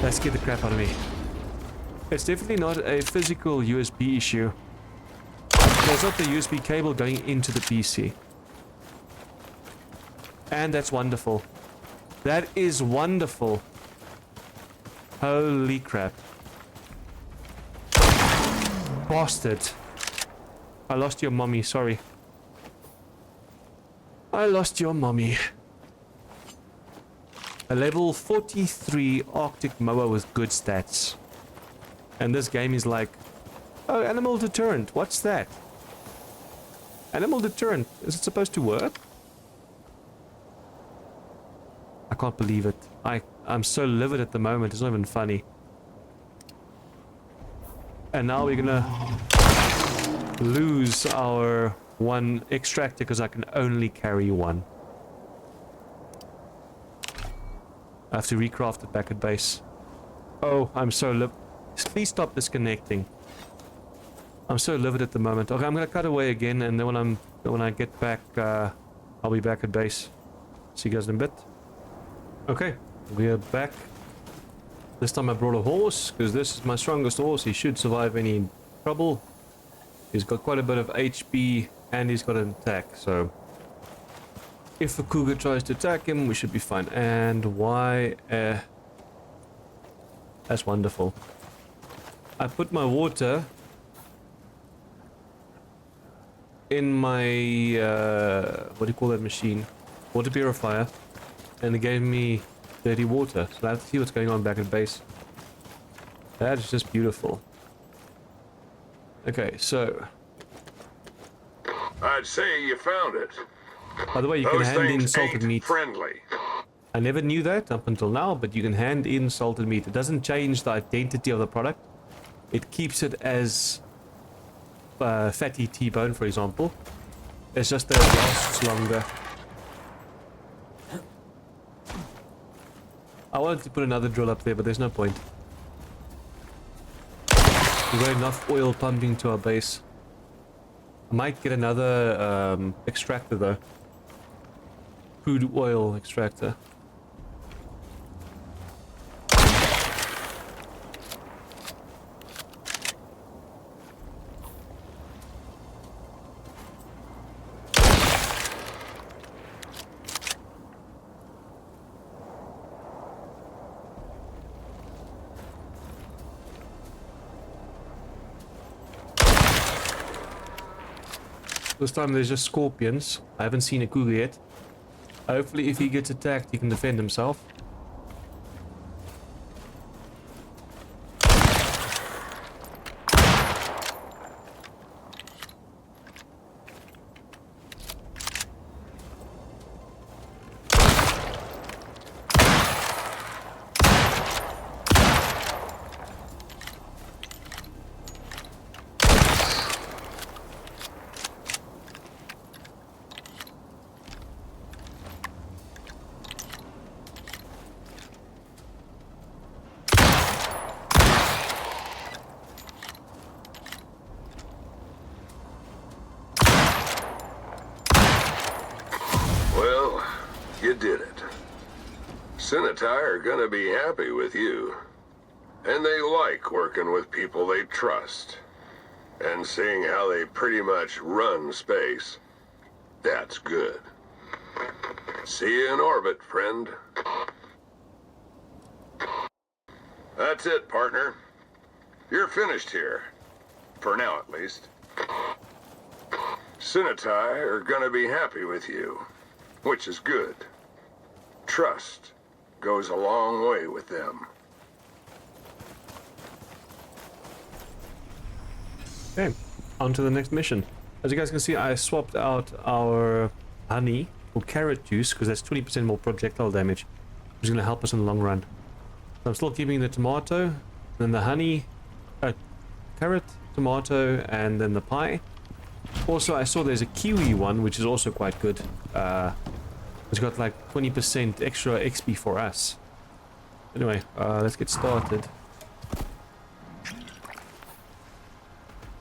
That scared the crap out of me. It's definitely not a physical USB issue. There's not the USB cable going into the PC. And that's wonderful. That is wonderful. Holy crap. Bastard. I lost your mommy, sorry. I lost your mommy. A level 43 Arctic mower with good stats. And this game is like Oh, animal deterrent. What's that? Animal deterrent. Is it supposed to work? I can't believe it. I'm so livid at the moment. It's not even funny. And now we're gonna lose our one extractor because I can only carry one. I have to recraft it back at base. Oh, I'm so livid. Please stop disconnecting. I'm so livid at the moment. Okay, I'm gonna cut away again, and then when I get back, I'll be back at base. See you guys in a bit. Okay, we're back. This time I brought a horse, because this is my strongest horse. He should survive any trouble. He's got quite a bit of HP, and he's got an attack, so... if a cougar tries to attack him, we should be fine. And why... that's wonderful. I put my water... in my... what do you call that machine? Water purifier. And it gave me dirty water, so I have to see what's going on back at base. That is just beautiful. Okay, so... I'd say you found it. by the way, you can Those hand in things salted ain't meat. friendly. I never knew that up until now, but you can hand in salted meat. It doesn't change the identity of the product. It keeps it as fatty T-bone, for example. It's just that it lasts longer. I wanted to put another drill up there, but there's no point. We've got enough oil pumping to our base. I might get another extractor though. Crude oil extractor. This time there's just scorpions. I haven't seen a cougar yet. Hopefully if he gets attacked he can defend himself. Well, you did it. Senatai are gonna be happy with you. And they like working with people they trust. And seeing how they pretty much run space, that's good. See you in orbit, friend. That's it, partner. You're finished here. For now, at least. Senatai are gonna be happy with you. Which is good. Trust goes a long way with them. Okay, on to the next mission. As you guys can see, I swapped out our honey for carrot juice because that's 20% more projectile damage, which is going to help us in the long run. So I'm still keeping the tomato, then the honey, carrot, tomato, and then the pie. Also, I saw there's a kiwi one, which is also quite good. It's got like 20% extra XP for us. Anyway, let's get started.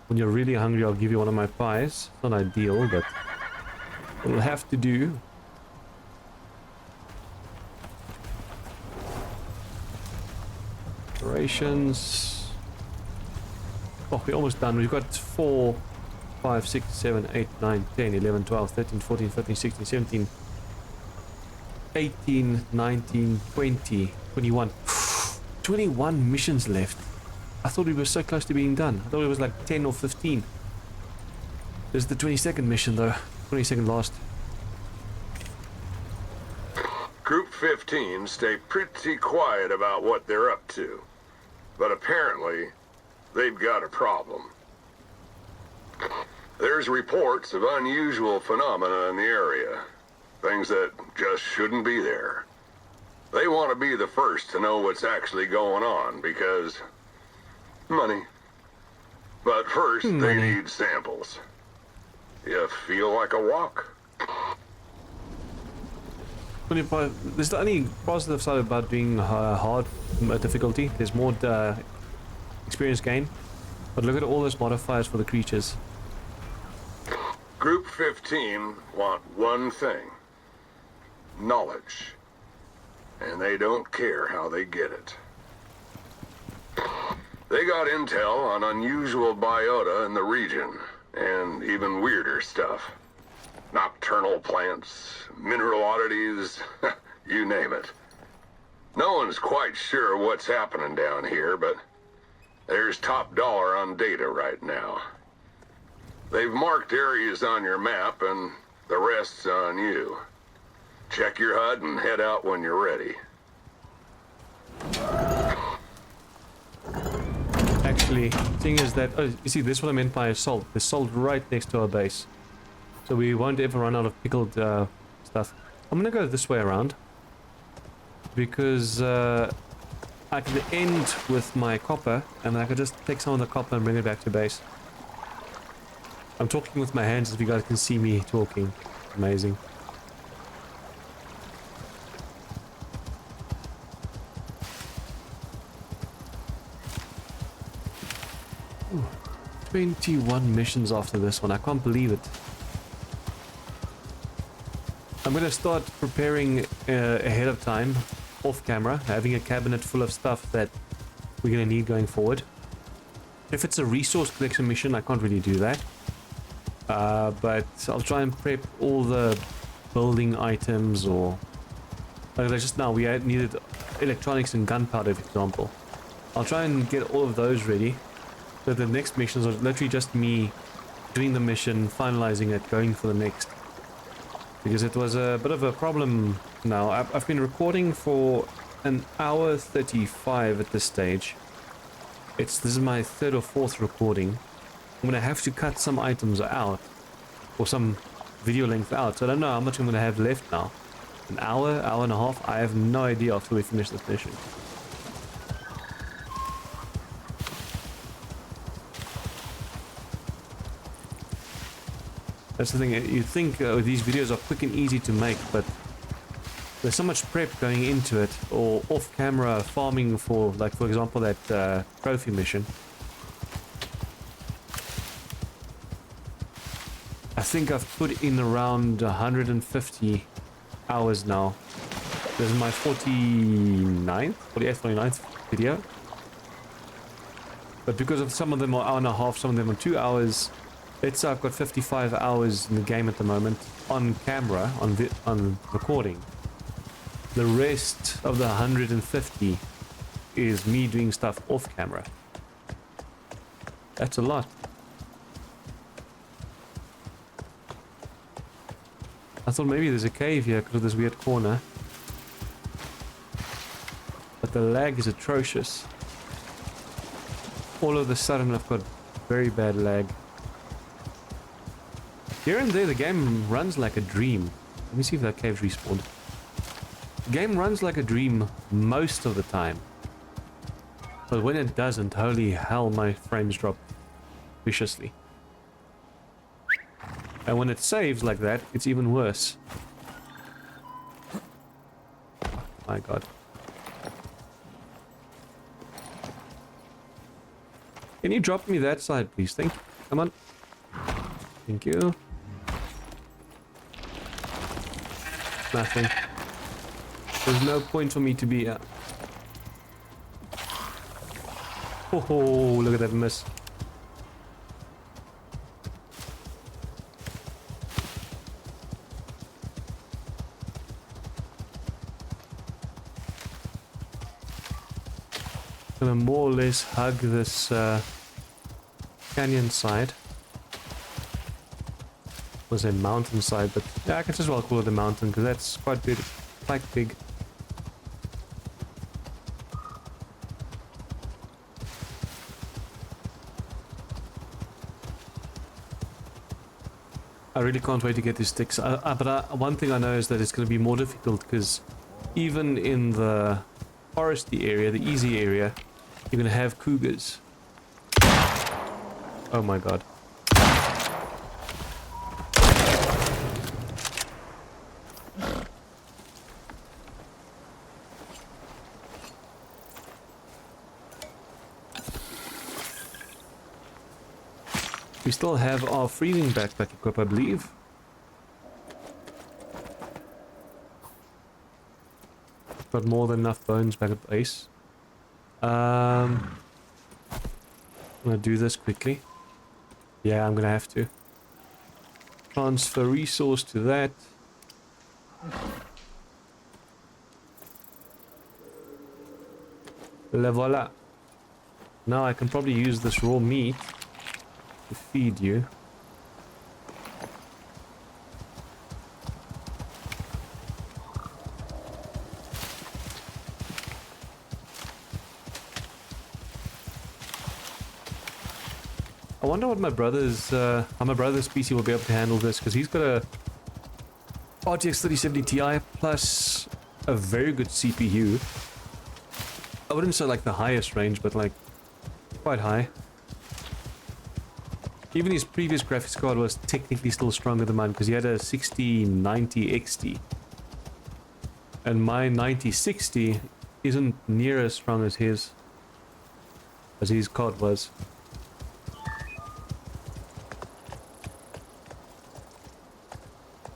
When you're really hungry, I'll give you one of my pies. It's not ideal, but it'll have to do. Operations. Oh, we're almost done. We've got 4, 5, 6, 7, 8, 9, 10, 11, 12, 13, 14, 15, 16, 17, 18, 19, 20, 21. 21 missions left. I thought we were so close to being done. I thought it was like 10 or 15. This is the 22nd mission though. 22nd last. Group 15 stay pretty quiet about what they're up to. But apparently, they've got a problem. There's reports of unusual phenomena in the area. Things that just shouldn't be there. They want to be the first to know what's actually going on because... money. But first, they need samples. You feel like a walk? 25. This is the only positive side about doing hard difficulty. There's more experience gain. But look at all those modifiers for the creatures. Group 15 want one thing. Knowledge. And they don't care how they get it. They got intel on unusual biota in the region, and even weirder stuff. Nocturnal plants, mineral oddities, you name it. No one's quite sure what's happening down here, but there's top dollar on data right now. They've marked areas on your map, and the rest's on you. Check your HUD and head out when you're ready. Actually, the thing is that, oh, you see, this is what I meant by salt. There's salt right next to our base. So we won't ever run out of pickled stuff. I'm gonna go this way around. Because I can end with my copper, and I could just take some of the copper and bring it back to base. I'm talking with my hands if you guys can see me talking. Amazing. Ooh, 21 missions after this one. I can't believe it. I'm going to start preparing ahead of time, off camera, having a cabinet full of stuff that we're going to need going forward. If it's a resource collection mission, I can't really do that. But I'll try and prep all the building items, or like just now we needed electronics and gunpowder, for example. I'll try and get all of those ready. So the next missions are literally just me doing the mission, finalizing it, going for the next. Because it was a bit of a problem now. I've been recording for an hour 35 at this stage. This is my third or fourth recording. I'm gonna have to cut some items out, or some video length out. So I don't know how much I'm gonna have left now. An hour, hour and a half. I have no idea after we finish this mission. That's the thing. You think these videos are quick and easy to make, but there's so much prep going into it, or off-camera farming for, like, for example, that trophy mission. I think I've put in around 150 hours now. This is my 49th, 48th, 49th video. But because of some of them are hour and a half, some of them are 2 hours, let's say I've got 55 hours in the game at the moment on camera, on recording. The rest of the 150 is me doing stuff off camera. That's a lot. I thought maybe there's a cave here because of this weird corner. But the lag is atrocious. All of a sudden I've got very bad lag. Here and there the game runs like a dream. Let me see if that cave's respawned. The game runs like a dream most of the time. But when it doesn't, holy hell, my frames drop viciously. And when it saves like that, it's even worse. My god. Can you drop me that side, please? Thank you. Come on. Thank you. Nothing. There's no point for me to be at. Oh, look at that miss. Gonna more or less hug this canyon side. Was a mountain side, but yeah, I can just well call it a mountain because that's quite big, quite big. I really can't wait to get these sticks. One thing I know is that it's going to be more difficult because even in the foresty area, the easy area, you're going to have cougars. Oh my god. We still have our freezing backpack equipped, I believe. Got more than enough bones back at base. I'm gonna do this quickly. Yeah, I'm gonna have to. Transfer resource to that. Le voilà. Now I can probably use this raw meat to feed you. I wonder what my brother's, how my brother's PC will be able to handle this, because he's got a RTX 3070 Ti plus a very good CPU. I wouldn't say like the highest range, but like quite high. Even his previous graphics card was technically still stronger than mine because he had a 6090 XT. And my 9060 isn't near as strong as his card was.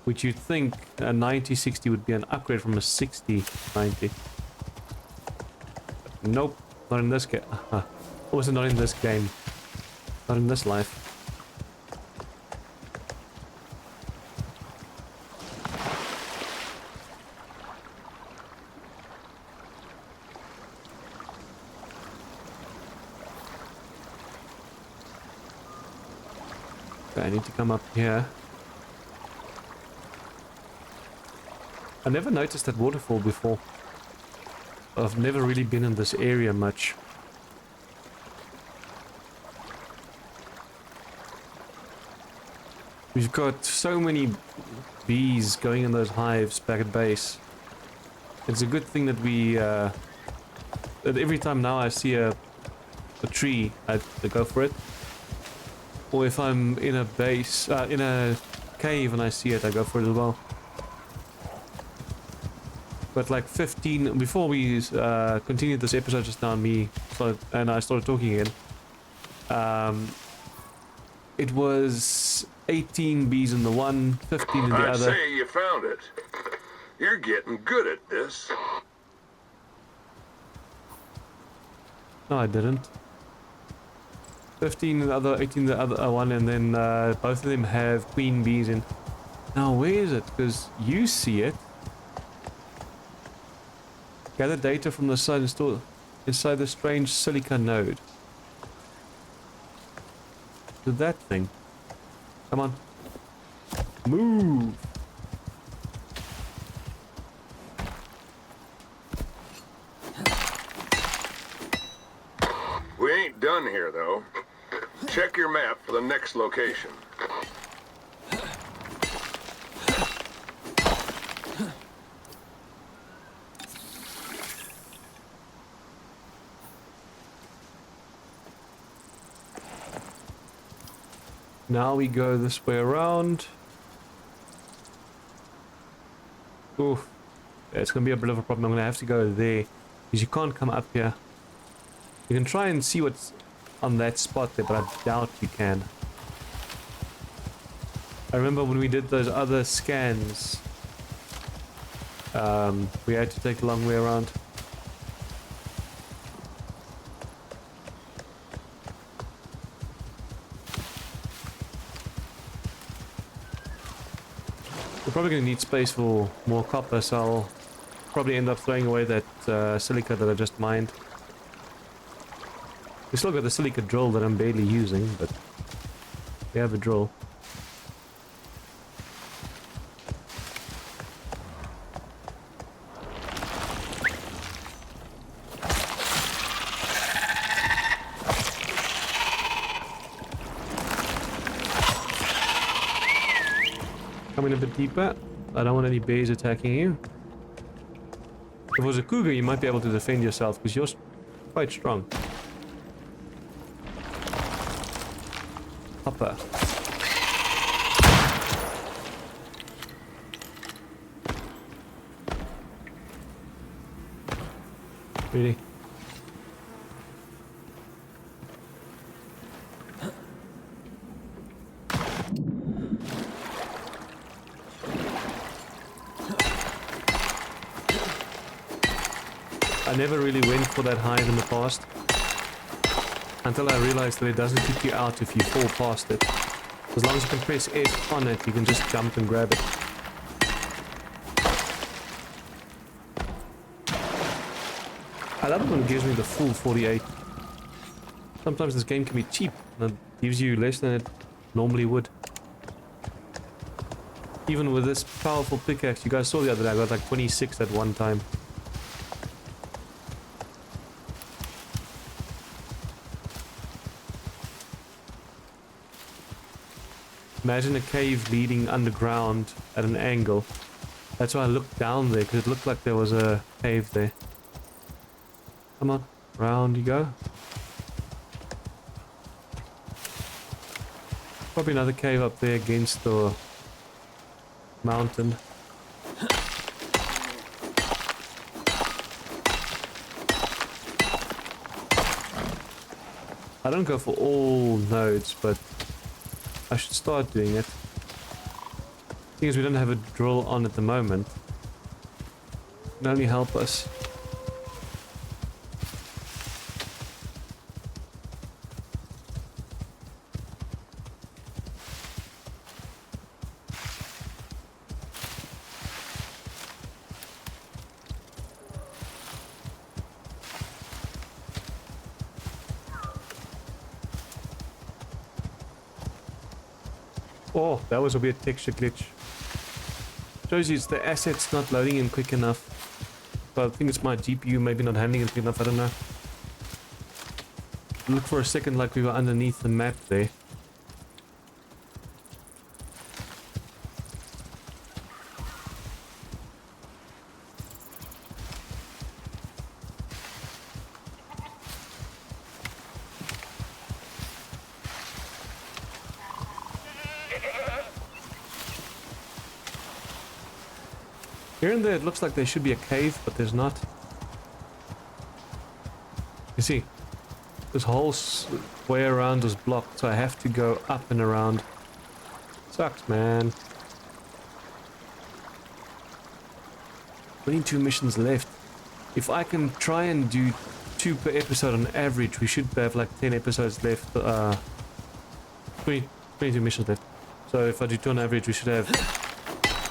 Which you'd think a 9060 would be an upgrade from a 6090. Nope, not in this game. Also not in this game. Not in this life. Okay, I need to come up here. I never noticed that waterfall before. I've never really been in this area much. We've got so many bees going in those hives back at base. It's a good thing that we, that every time now I see a tree, I go for it. Or if I'm in a base, in a cave and I see it, I go for it as well. But like 15, before we continued this episode just now, I started talking again. It was 18 bees in the one, 15 in the I'd other. say you found it. You're getting good at this. No, I didn't. 15 in the other, 18 in the other one, and then both of them have queen bees in. Now, where is it? Because you see it. Gather data from the site and store inside the strange silica node. To that thing. Come on. Move! We ain't done here, though. Check your map for the next location. Now we go this way around. Oof. Yeah, it's gonna be a bit of a problem. I'm gonna have to go there. Because you can't come up here. You can try and see what's on that spot there, but I doubt you can. I remember when we did those other scans, we had to take a long way around. We're probably going to need space for more copper, so I'll probably end up throwing away that silica that I just mined. We still got the silica drill that I'm barely using, but we have a drill. Come in a bit deeper. I don't want any bears attacking you. If it was a cougar, you might be able to defend yourself because you're quite strong. Hopper. Really? I never really went for that hive in the past until I realized that it doesn't kick you out if you fall past it. As long as you can press F on it, you can just jump and grab it. I love it when it gives me the full 48. Sometimes this game can be cheap and it gives you less than it normally would. Even with this powerful pickaxe, you guys saw the other day, I got like 26 at one time. Imagine a cave leading underground at an angle. That's why I looked down there, because it looked like there was a cave there. Come on, round you go. Probably another cave up there against the mountain. I don't go for all nodes, but I should start doing it. Thing is, we don't have a drill on at the moment. It can only help us. Oh, that was a weird texture glitch. Shows you it's the assets not loading in quick enough. But I think it's my GPU maybe not handling it quick enough, I don't know. Look for a second like we were underneath the map there. Here and there it looks like there should be a cave, but there's not. You see, this whole way around is blocked, so I have to go up and around. Sucks, man. 22 missions left. If I can try and do 2 per episode on average, we should have like 10 episodes left. 22 missions left. So if I do 2 on average, we should have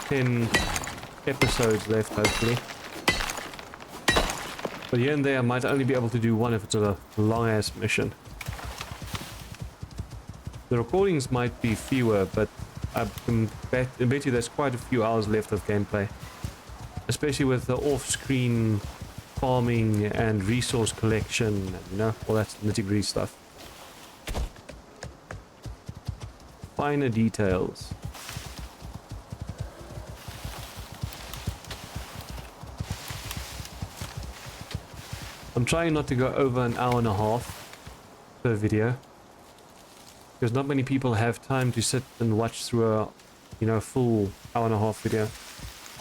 10 episodes left, hopefully. But here and there I might only be able to do 1 if it's a long ass mission. The recordings might be fewer, but I bet you there's quite a few hours left of gameplay, especially with the off-screen farming and resource collection and, you know, all that nitty-gritty stuff. Finer details. I'm trying not to go over an hour and a half per video, because not many people have time to sit and watch through a, you know, full hour and a half video.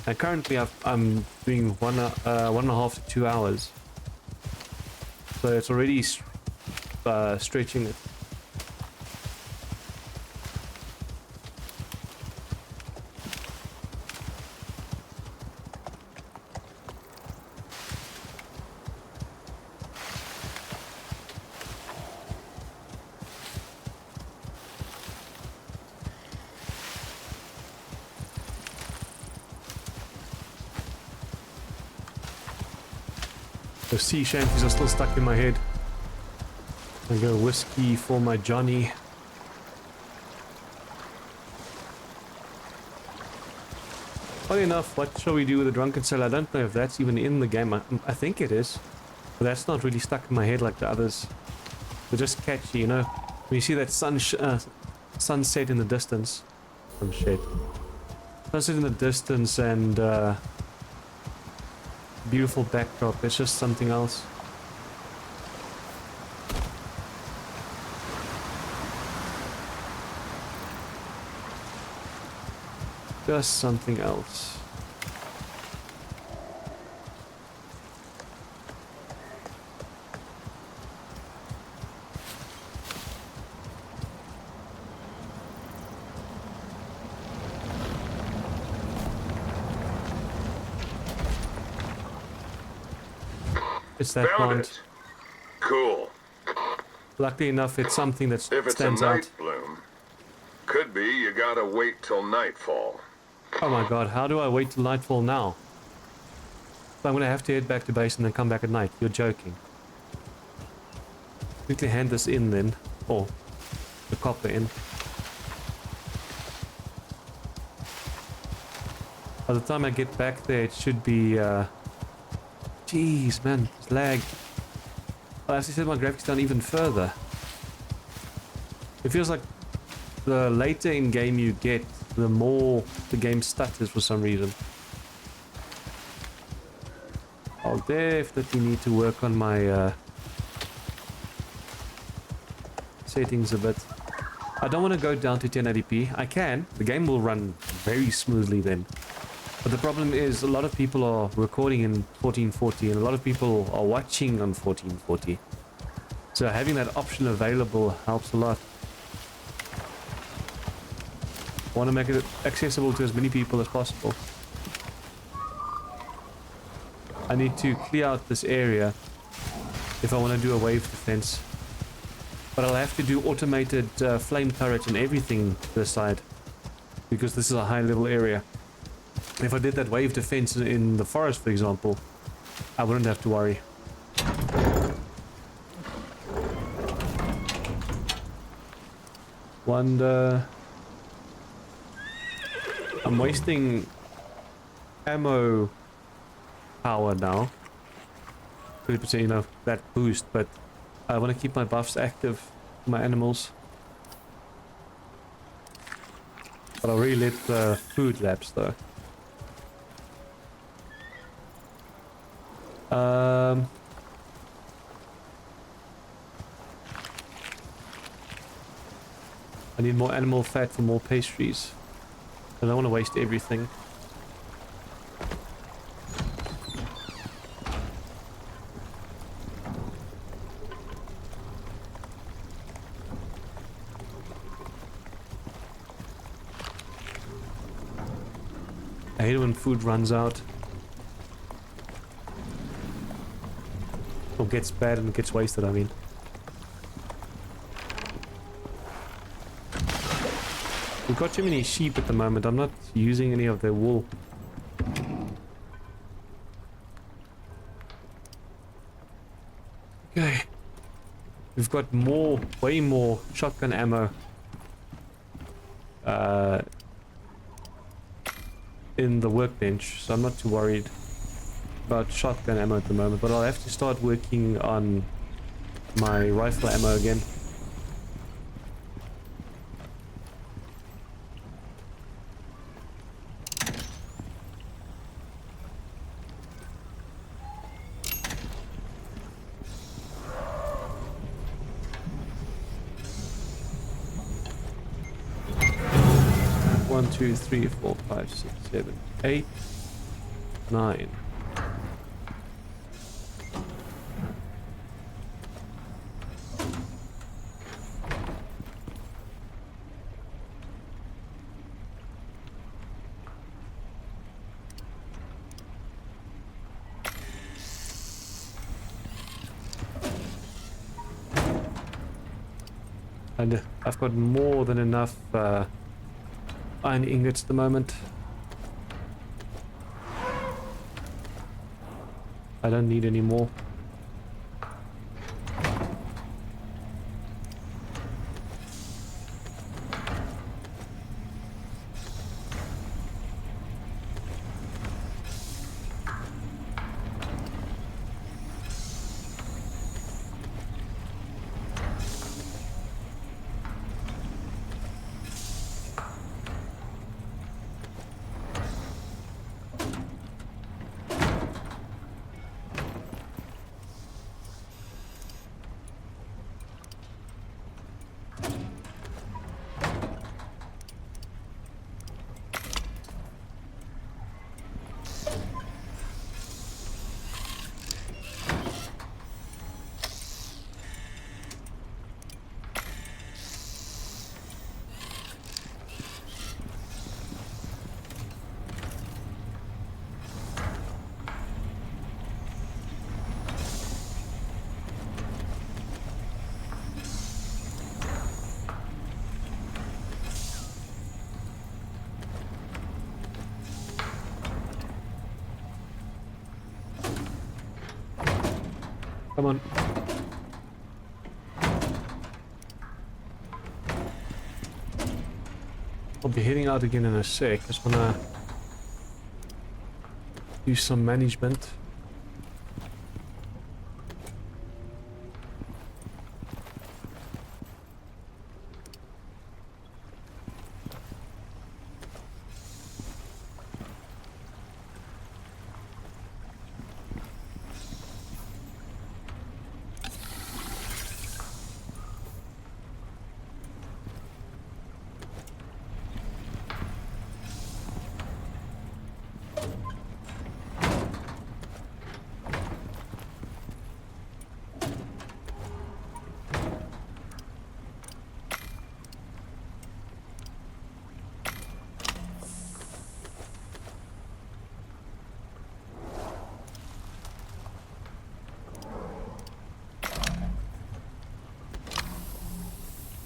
And currently I'm doing 1.5 to 2 hours, so it's already stretching it. The sea shanties are still stuck in my head. I go whiskey for my Johnny. Funny enough, what shall we do with the drunken sailor? I don't know if that's even in the game. I think it is. But that's not really stuck in my head like the others. They're just catchy, you know. When you see that sunset in the distance. Some shit. Sunset in the distance and beautiful backdrop. It's just something else. Just something else. It's that Found plant. it. Cool. Luckily enough, it's something that If it's a stands night out. bloom, could be you gotta wait till nightfall. Oh my god, how do I wait till nightfall now? So I'm gonna have to head back to base and then come back at night. You're joking. Quickly hand this in then. Or the copper in. By the time I get back there, it should be jeez, man, it's lag. I'll have to set my graphics down even further. It feels like the later in game you get, the more the game stutters for some reason. I'll definitely need to work on my settings a bit. I don't want to go down to 1080p. I can. The game will run very smoothly then. But the problem is a lot of people are recording in 1440 and a lot of people are watching on 1440. So having that option available helps a lot. I want to make it accessible to as many people as possible. I need to clear out this area if I want to do a wave defense. But I'll have to do automated flame turrets and everything this side, because this is a high level area. If I did that wave defense in the forest, for example, I wouldn't have to worry. Wonder... I'm wasting ammo power now. 30%, you know, that boost, but I want to keep my buffs active for my animals. But I'll really let the food lapse though. I need more animal fat for more pastries. I don't want to waste everything. I hate it when food runs out. Or gets bad and gets wasted, I mean. We've got too many sheep at the moment. I'm not using any of their wool. Okay. We've got more, way more shotgun ammo. In the workbench, so I'm not too worried about shotgun ammo at the moment, but I'll have to start working on my rifle ammo again. One, two, three, four, five, six, 7, 8, 9. And I've got more than enough iron ingots at the moment. I don't need any more. Come on. I'll be heading out again in a sec. Just wanna do some management.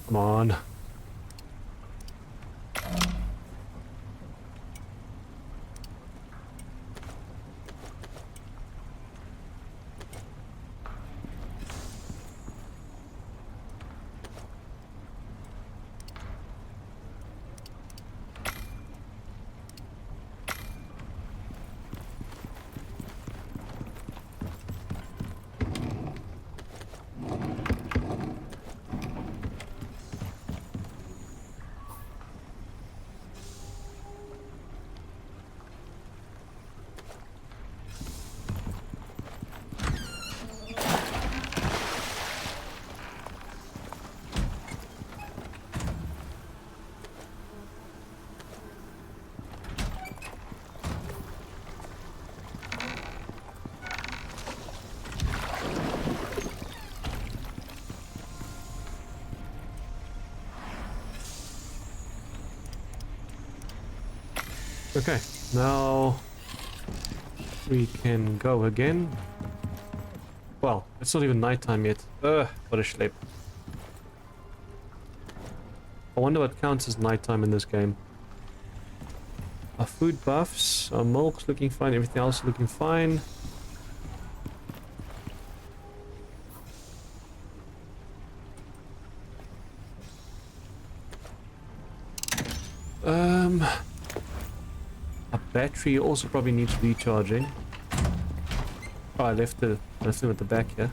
Come on. Okay, now we can go again. Well, it's not even nighttime yet. Ugh, what a schlep. I wonder what counts as nighttime in this game. Our food buffs, our milk's looking fine, everything else is looking fine. Our battery also probably needs recharging. Oh, I left them at the back here.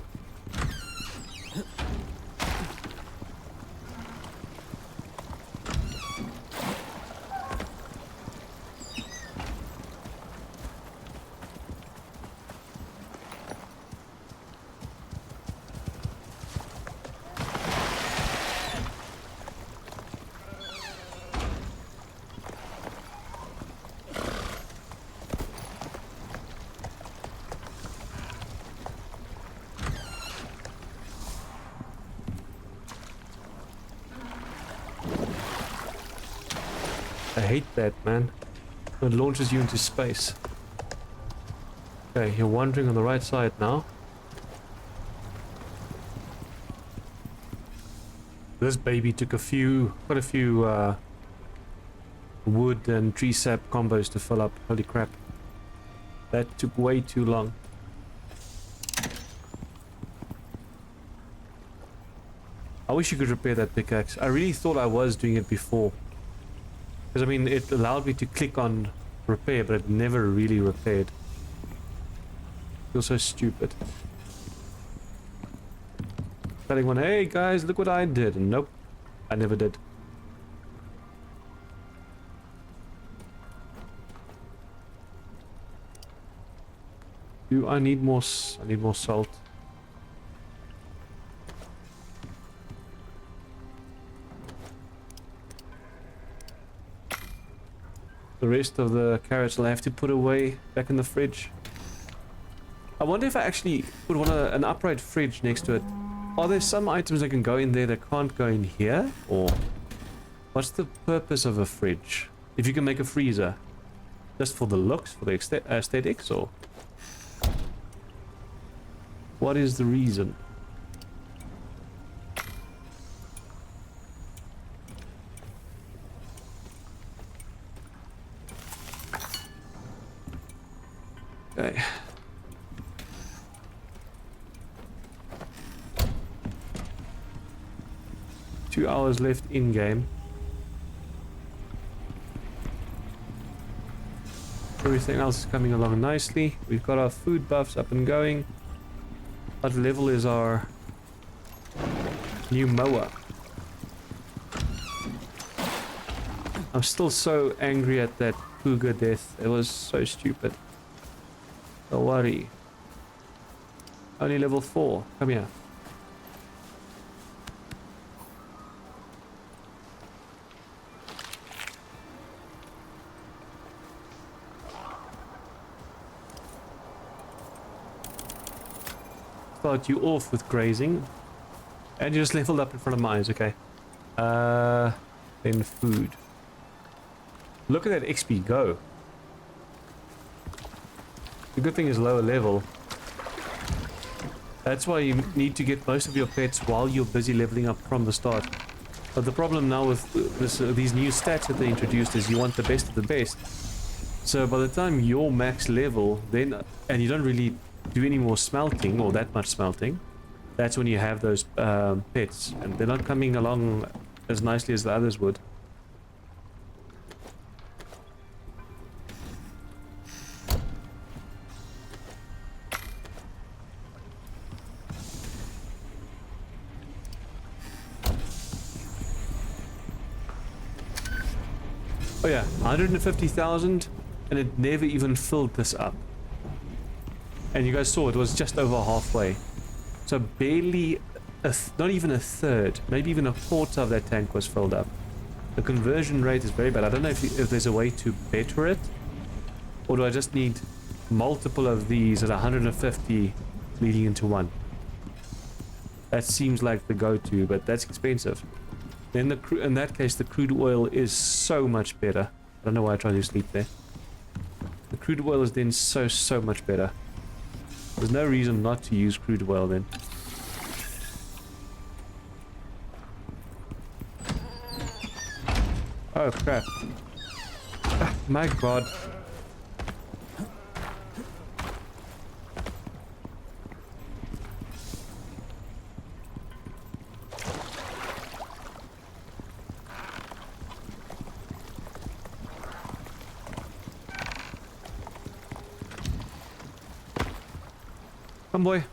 I hate that, man. It launches you into space. Okay, you're wandering on the right side now. This baby took quite a few wood and tree sap combos to fill up. Holy crap. That took way too long. I wish you could repair that pickaxe. I really thought I was doing it before. Because, I mean, it allowed me to click on repair, but it never really repaired. Feels so stupid. Telling one, hey guys, look what I did. And nope, I never did. Do I need more? I need more salt. The rest of the carrots I'll have to put away back in the fridge. I wonder if I actually would want an upright fridge next to it. Are there some items that can go in there that can't go in here? Or what's the purpose of a fridge? If you can make a freezer, just for the looks, for the aesthetics, or what is the reason? Okay. 2 hours left in game. Everything else is coming along nicely. We've got our food buffs up and going. What level is our new mower? I'm still so angry at that cougar death. It was so stupid. Don't worry. Only level 4. Come here. Start you off with grazing. And you just leveled up in front of my eyes, okay. Then food. Look at that XP go. The good thing is lower level. That's why you need to get most of your pets while you're busy leveling up from the start. But the problem now with these new stats that they introduced is you want the best of the best. So by the time you're max level, then and you don't really do any more smelting or that much smelting, that's when you have those pets, and they're not coming along as nicely as the others would. Oh yeah, 150,000, and it never even filled this up. And you guys saw it was just over halfway. So barely, not even a third, maybe even a quarter of that tank was filled up. The conversion rate is very bad. I don't know if there's a way to better it, or do I just need multiple of these at 150 leading into one? That seems like the go-to, but that's expensive. Then in that case, the crude oil is so much better. I don't know why I tried to sleep there. The crude oil is then so much better. There's no reason not to use crude oil then. Oh crap. Ah, my god. Come boy.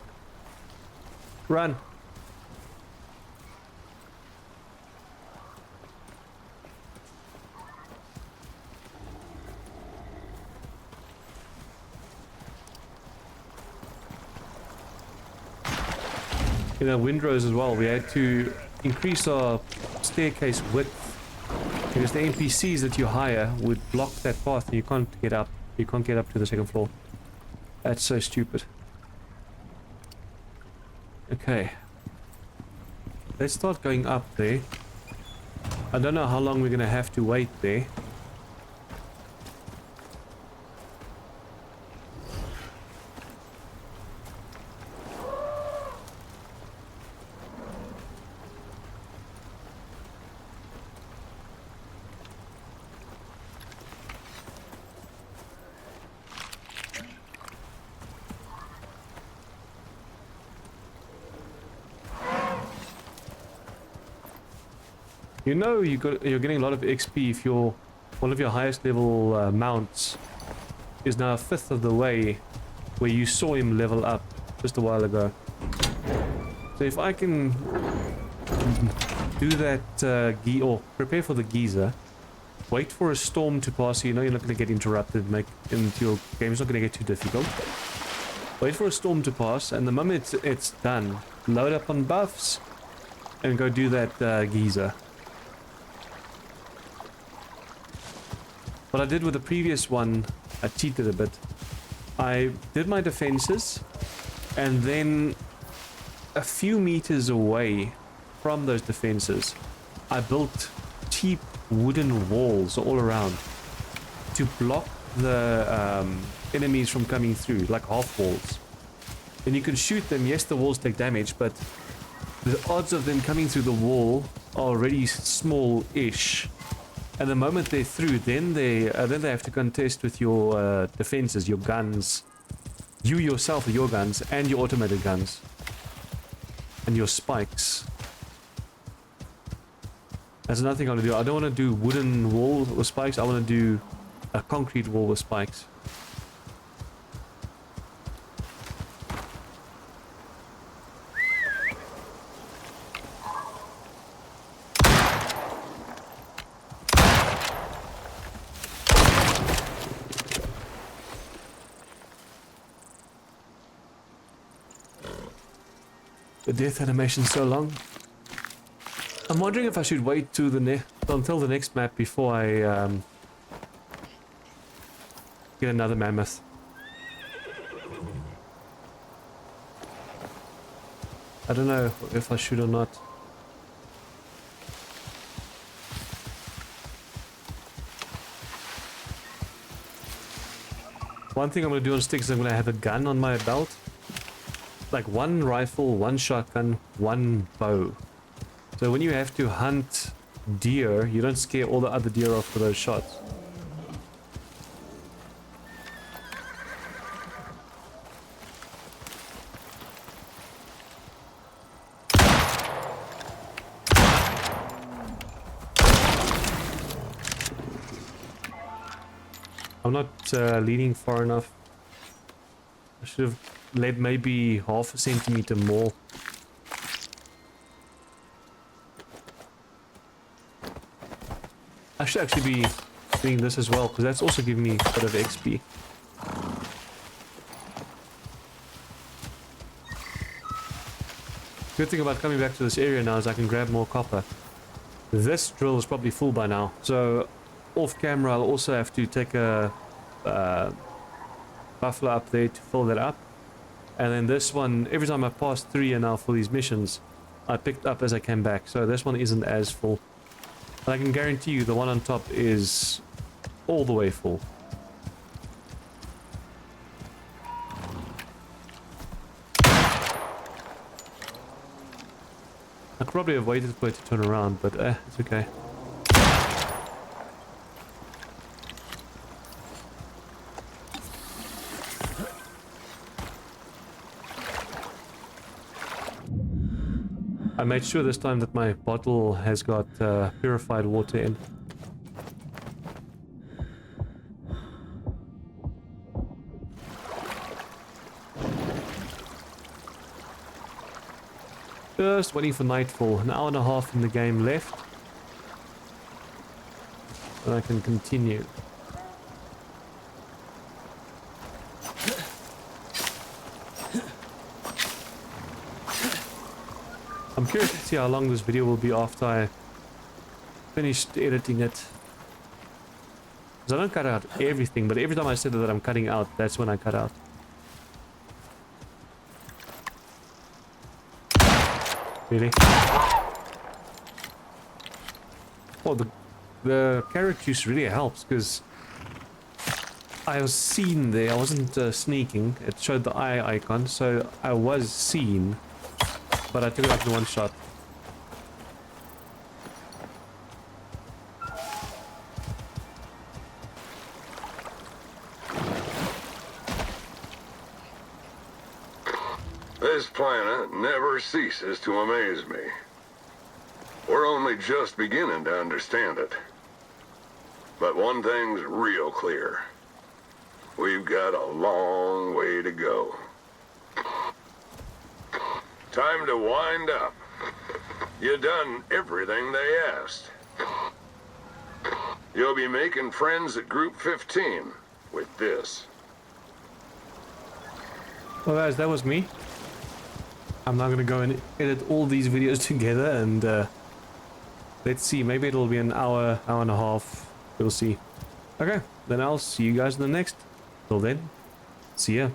Run. In our windrows as well, we had to increase our staircase width because the NPCs that you hire would block that path and you can't get up. You can't get up to the second floor. That's so stupid. Okay. Let's start going up there. I don't know how long we're gonna have to wait there. You know you're getting a lot of XP if one of your highest level mounts is now a fifth of the way where you saw him level up just a while ago. So if I can do that or prepare for the geyser, wait for a storm to pass, so you know you're not going to get interrupted, and your game's not going to get too difficult. Wait for a storm to pass, and the moment it's done, load up on buffs and go do that geyser. What I did with the previous one, I cheated a bit. I did my defenses, and then a few meters away from those defenses, I built cheap wooden walls all around to block the enemies from coming through, like half walls. And you can shoot them. Yes, the walls take damage, but the odds of them coming through the wall are already small-ish. And the moment they're through, then they have to contest with your defenses, your guns, you yourself with your guns, and your automated guns, and your spikes. That's another thing I want to do. I don't want to do wooden wall with spikes. I want to do a concrete wall with spikes. The death animation's so long. I'm wondering if I should wait to until the next map before I get another mammoth. I don't know if I should or not. One thing I'm going to do on sticks is I'm going to have a gun on my belt. Like one rifle, one shotgun, one bow. So when you have to hunt deer, you don't scare all the other deer off with those shots. I'm not leaning far enough. I should have led maybe half a centimeter more. I should actually be doing this as well, because that's also giving me a bit of XP. Good thing about coming back to this area now is I can grab more copper. This drill is probably full by now, so off camera I'll also have to take a buffalo up there to fill that up. And then this one, every time I pass through here now for these missions, I picked up as I came back, so this one isn't as full. But I can guarantee you the one on top is all the way full. I could probably have waited for it to turn around, but it's okay. I made sure this time that my bottle has got purified water in. Just waiting for nightfall. An hour and a half in the game left. And I can continue. I'm curious to see how long this video will be after I finished editing it. Because I don't cut out everything, but every time I said that I'm cutting out, that's when I cut out. Really? Oh, the carrot juice really helps, because I was seen there. I wasn't sneaking. It showed the eye icon, so I was seen. But I took it out in one shot. This planet never ceases to amaze me. We're only just beginning to understand it. But one thing's real clear. We've got a long way to go. Time to wind up. You done everything they asked. You'll be making friends at Group 15 with this. Well guys, that was me. I'm now gonna go and edit all these videos together and let's see, maybe it'll be an hour, hour and a half. We'll see. Okay, then I'll see you guys in the next. Till then, see ya.